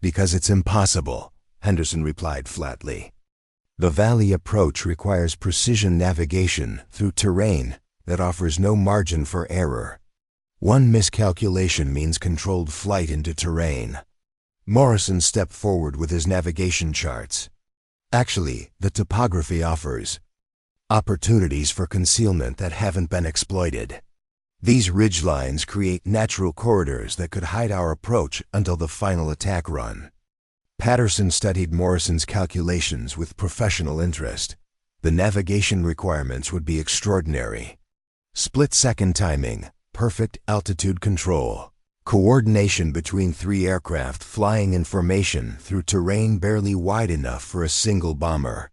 Because it's impossible, Henderson replied flatly. The valley approach requires precision navigation through terrain that offers no margin for error. One miscalculation means controlled flight into terrain. Morrison stepped forward with his navigation charts. Actually, the topography offers opportunities for concealment that haven't been exploited. These ridgelines create natural corridors that could hide our approach until the final attack run. Patterson studied Morrison's calculations with professional interest. The navigation requirements would be extraordinary. Split-second timing, perfect altitude control, coordination between 3 aircraft flying in formation through terrain barely wide enough for a single bomber.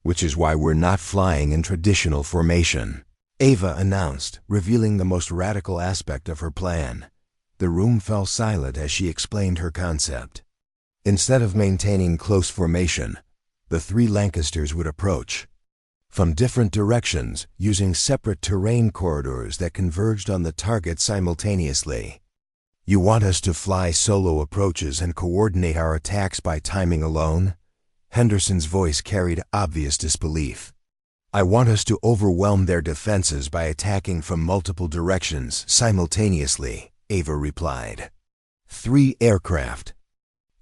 Which is why we're not flying in traditional formation, Ava announced, revealing the most radical aspect of her plan. The room fell silent as she explained her concept. Instead of maintaining close formation, the 3 Lancasters would approach from different directions using separate terrain corridors that converged on the target simultaneously. You want us to fly solo approaches and coordinate our attacks by timing alone? Henderson's voice carried obvious disbelief. I want us to overwhelm their defenses by attacking from multiple directions simultaneously, Ava replied. 3 aircraft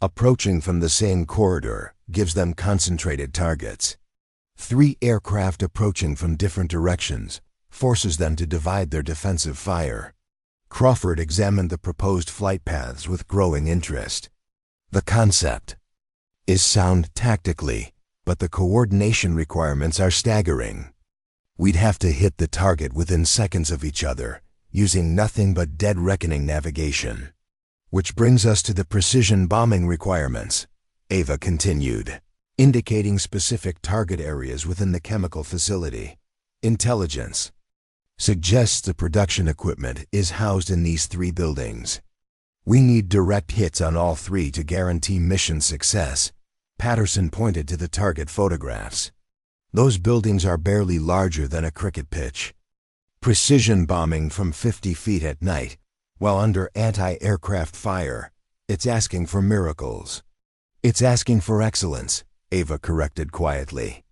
approaching from the same corridor gives them concentrated targets. 3 aircraft approaching from different directions forces them to divide their defensive fire. Crawford examined the proposed flight paths with growing interest. The concept is sound tactically, but the coordination requirements are staggering. We'd have to hit the target within seconds of each other, using nothing but dead reckoning navigation. Which brings us to the precision bombing requirements, Ava continued, indicating specific target areas within the chemical facility. Intelligence suggests the production equipment is housed in these 3 buildings. We need direct hits on all 3 to guarantee mission success. Patterson pointed to the target photographs. Those buildings are barely larger than a cricket pitch. Precision bombing from 50 feet at night, while under anti-aircraft fire, it's asking for miracles. It's asking for excellence, Ava corrected quietly.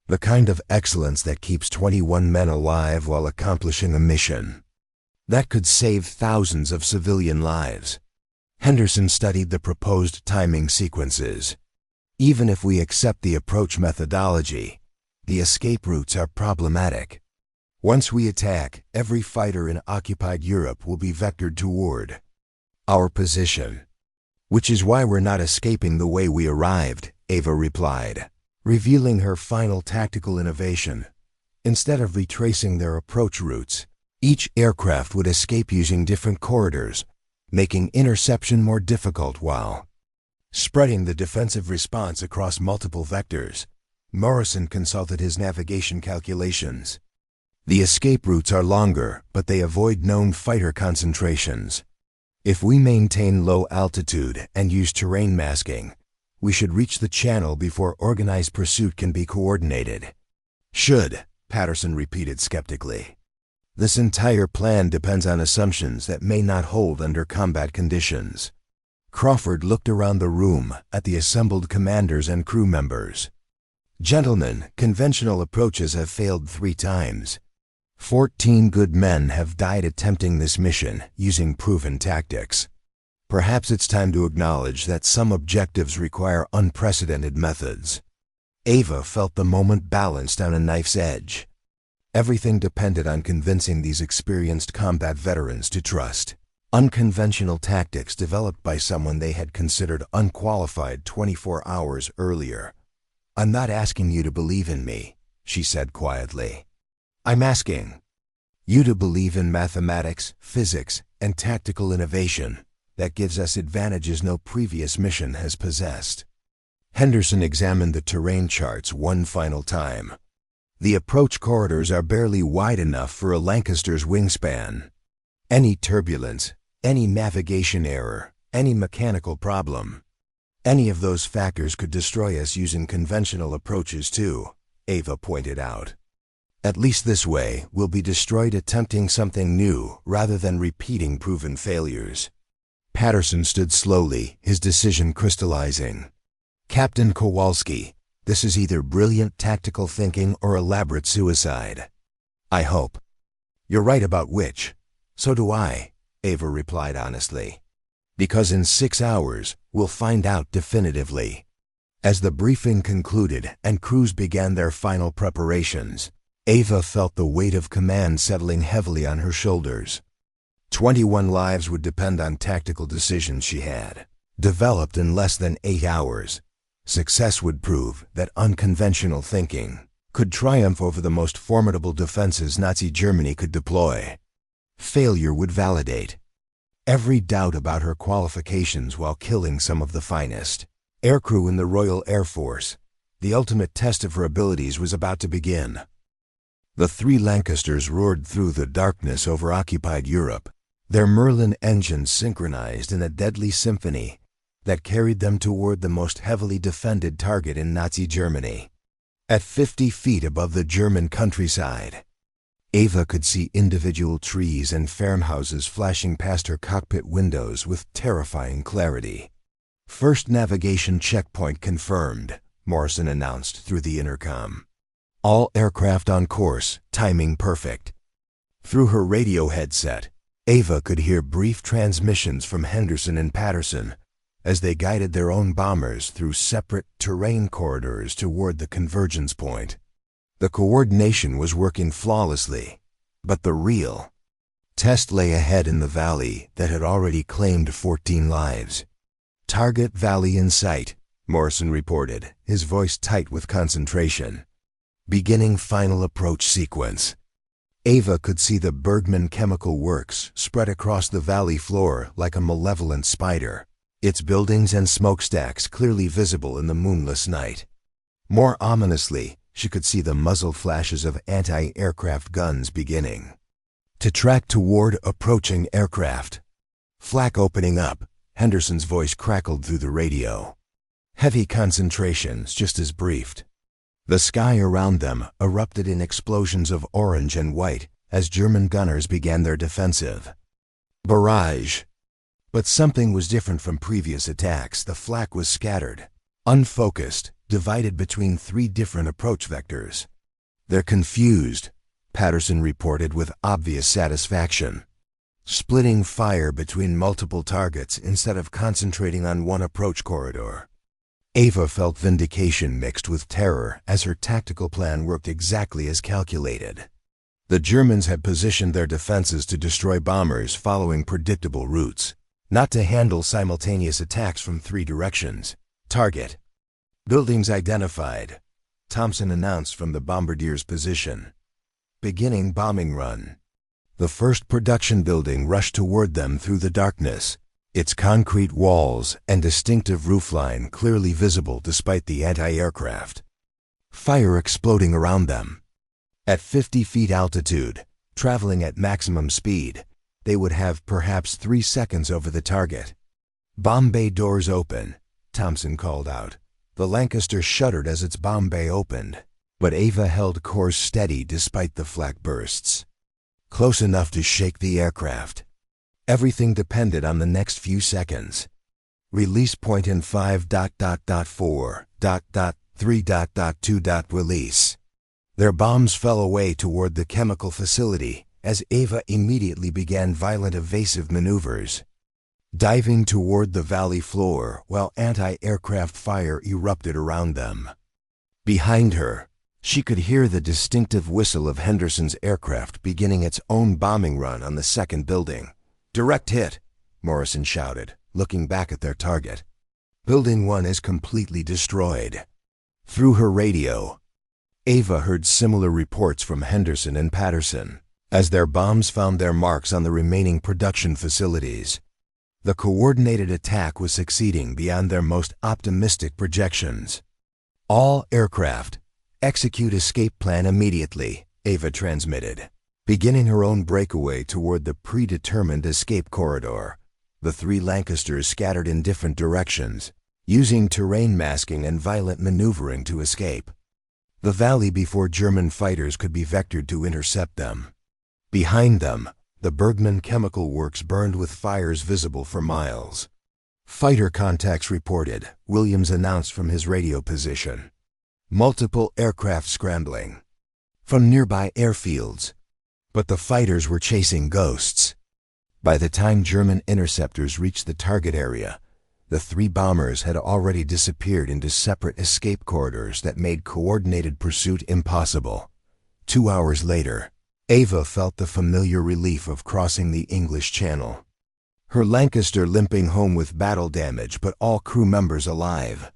The kind of excellence that keeps 21 men alive while accomplishing a mission. That could save thousands of civilian lives. Henderson studied the proposed timing sequences. Even if we accept the approach methodology, the escape routes are problematic. Once we attack, every fighter in occupied Europe will be vectored toward our position. Which is why we're not escaping the way we arrived, Ava replied, revealing her final tactical innovation. Instead of retracing their approach routes, each aircraft would escape using different corridors, making interception more difficult while spreading the defensive response across multiple vectors. Morrison consulted his navigation calculations. The escape routes are longer, but they avoid known fighter concentrations. If we maintain low altitude and use terrain masking, we should reach the channel before organized pursuit can be coordinated. Should, Patterson repeated skeptically. This entire plan depends on assumptions that may not hold under combat conditions. Crawford looked around the room at the assembled commanders and crew members. Gentlemen, conventional approaches have failed 3 times. 14 good men have died attempting this mission using proven tactics. Perhaps it's time to acknowledge that some objectives require unprecedented methods. Ava felt the moment balanced on a knife's edge. Everything depended on convincing these experienced combat veterans to trust unconventional tactics developed by someone they had considered unqualified 24 hours earlier. I'm not asking you to believe in me, she said quietly. I'm asking you to believe in mathematics, physics, and tactical innovation that gives us advantages no previous mission has possessed. Henderson examined the terrain charts one final time. The approach corridors are barely wide enough for a Lancaster's wingspan. Any turbulence, any navigation error, any mechanical problem, any of those factors could destroy us using conventional approaches too, Ava pointed out. At least this way, we'll be destroyed attempting something new rather than repeating proven failures. Patterson stood slowly, his decision crystallizing. Captain Kowalski, this is either brilliant tactical thinking or elaborate suicide. I hope. You're right about which. So do I, Ava replied honestly. Because in 6 hours, we'll find out definitively. As the briefing concluded and crews began their final preparations, Ava felt the weight of command settling heavily on her shoulders. 21 lives would depend on tactical decisions she had, developed in less than 8 hours. Success would prove that unconventional thinking could triumph over the most formidable defenses Nazi Germany could deploy. Failure would validate every doubt about her qualifications while killing some of the finest aircrew in the Royal Air Force. The ultimate test of her abilities was about to begin. The 3 Lancasters roared through the darkness over occupied Europe, their Merlin engines synchronized in a deadly symphony that carried them toward the most heavily defended target in Nazi Germany. At 50 feet above the German countryside, Ava could see individual trees and farmhouses flashing past her cockpit windows with terrifying clarity. First navigation checkpoint confirmed, Morrison announced through the intercom. All aircraft on course, timing perfect. Through her radio headset, Ava could hear brief transmissions from Henderson and Patterson as they guided their own bombers through separate terrain corridors toward the convergence point. The coordination was working flawlessly, but the real test lay ahead in the valley that had already claimed 14 lives. Target valley in sight, Morrison reported, his voice tight with concentration. Beginning final approach sequence. Ava could see the Bergman Chemical Works spread across the valley floor like a malevolent spider, its buildings and smokestacks clearly visible in the moonless night. More ominously, she could see the muzzle flashes of anti-aircraft guns beginning to track toward approaching aircraft. Flak opening up, Henderson's voice crackled through the radio. Heavy concentrations, just as briefed. The sky around them erupted in explosions of orange and white as German gunners began their defensive barrage. But something was different from previous attacks. The flak was scattered, unfocused, divided between 3 different approach vectors. They're confused, Patterson reported with obvious satisfaction. Splitting fire between multiple targets instead of concentrating on one approach corridor. Ava felt vindication mixed with terror as her tactical plan worked exactly as calculated. The Germans had positioned their defenses to destroy bombers following predictable routes, not to handle simultaneous attacks from 3 directions. Target. Buildings identified, Thompson announced from the bombardier's position. Beginning bombing run. The first production building rushed toward them through the darkness, its concrete walls and distinctive roofline clearly visible despite the anti-aircraft. Fire exploding around them. At 50 feet altitude, traveling at maximum speed, they would have perhaps 3 seconds over the target. Bomb bay doors open, Thompson called out. The Lancaster shuddered as its bomb bay opened, but Ava held course steady despite the flak bursts. Close enough to shake the aircraft. Everything depended on the next few seconds. Release point in 5.4.3.2. Release. Their bombs fell away toward the chemical facility as Ava immediately began violent evasive maneuvers, diving toward the valley floor while anti-aircraft fire erupted around them. Behind her, she could hear the distinctive whistle of Henderson's aircraft beginning its own bombing run on the second building. Direct hit, Morrison shouted, looking back at their target. Building 1 is completely destroyed. Through her radio, Ava heard similar reports from Henderson and Patterson as their bombs found their marks on the remaining production facilities. The coordinated attack was succeeding beyond their most optimistic projections. All aircraft, Execute escape plan immediately, Ava transmitted. Beginning her own breakaway toward the predetermined escape corridor, the three Lancasters scattered in different directions, using terrain masking and violent maneuvering to escape. The valley before German fighters could be vectored to intercept them. Behind them, the Bergman chemical works burned with fires visible for miles. Fighter contacts reported, Williams announced from his radio position. Multiple aircraft scrambling from nearby airfields. But the fighters were chasing ghosts. By the time German interceptors reached the target area, the three bombers had already disappeared into separate escape corridors that made coordinated pursuit impossible. 2 hours later, Ava felt the familiar relief of crossing the English Channel. Her Lancaster limping home with battle damage but all crew members alive.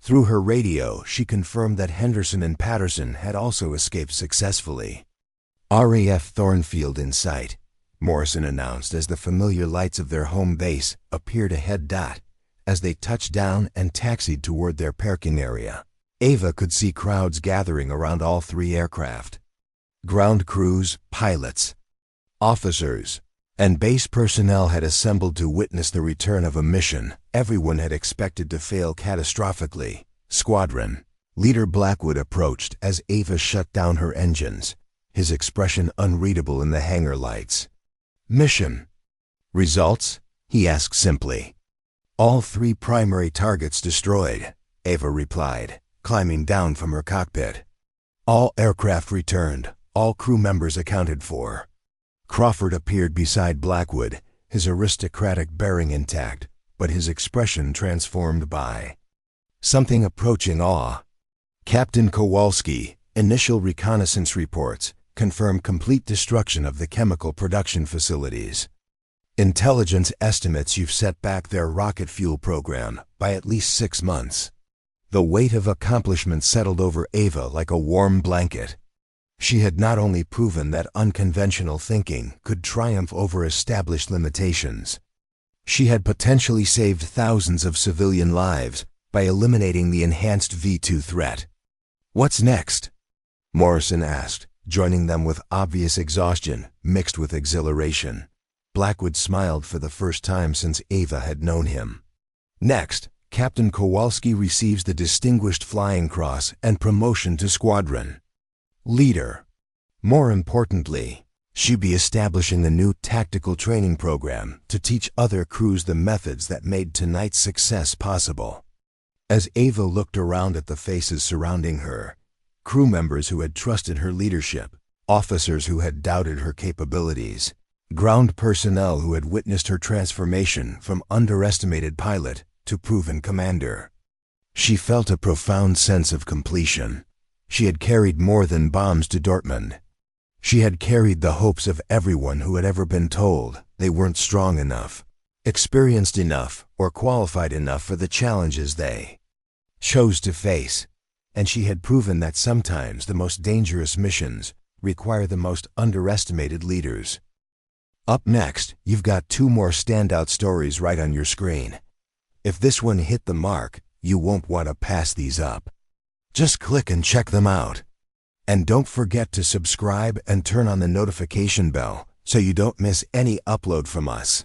Through her radio, she confirmed that Henderson and Patterson had also escaped successfully. RAF Thornfield in sight, Morrison announced as the familiar lights of their home base appeared ahead. As they touched down and taxied toward their parking area, Ava could see crowds gathering around all three aircraft. Ground crews, pilots, officers, and base personnel had assembled to witness the return of a mission everyone had expected to fail catastrophically. Squadron Leader Blackwood approached as Ava shut down her engines, his expression unreadable in the hangar lights. Mission results? He asked simply. All three primary targets destroyed, Ava replied, climbing down from her cockpit. All aircraft returned, all crew members accounted for. Crawford appeared beside Blackwood, his aristocratic bearing intact, but his expression transformed by something approaching awe. Captain Kowalski, initial reconnaissance reports confirmed complete destruction of the chemical production facilities. Intelligence estimates you've set back their rocket fuel program by at least 6 months. The weight of accomplishment settled over Ava like a warm blanket. She had not only proven that unconventional thinking could triumph over established limitations, she had potentially saved thousands of civilian lives by eliminating the enhanced V2 threat. What's next? Morrison asked, joining them with obvious exhaustion mixed with exhilaration. Blackwood smiled for the first time since Ava had known him. Next, Captain Kowalski receives the Distinguished Flying Cross and promotion to squadron leader. More importantly, she'd be establishing a new tactical training program to teach other crews the methods that made tonight's success possible. As Ava looked around at the faces surrounding her, crew members who had trusted her leadership, officers who had doubted her capabilities, ground personnel who had witnessed her transformation from underestimated pilot to proven commander, she felt a profound sense of completion. She had carried more than bombs to Dortmund. She had carried the hopes of everyone who had ever been told they weren't strong enough, experienced enough, or qualified enough for the challenges they chose to face. And she had proven that sometimes the most dangerous missions require the most underestimated leaders. Up next, you've got 2 more standout stories right on your screen. If this one hit the mark, you won't want to pass these up. Just click and check them out. And don't forget to subscribe and turn on the notification bell so you don't miss any upload from us.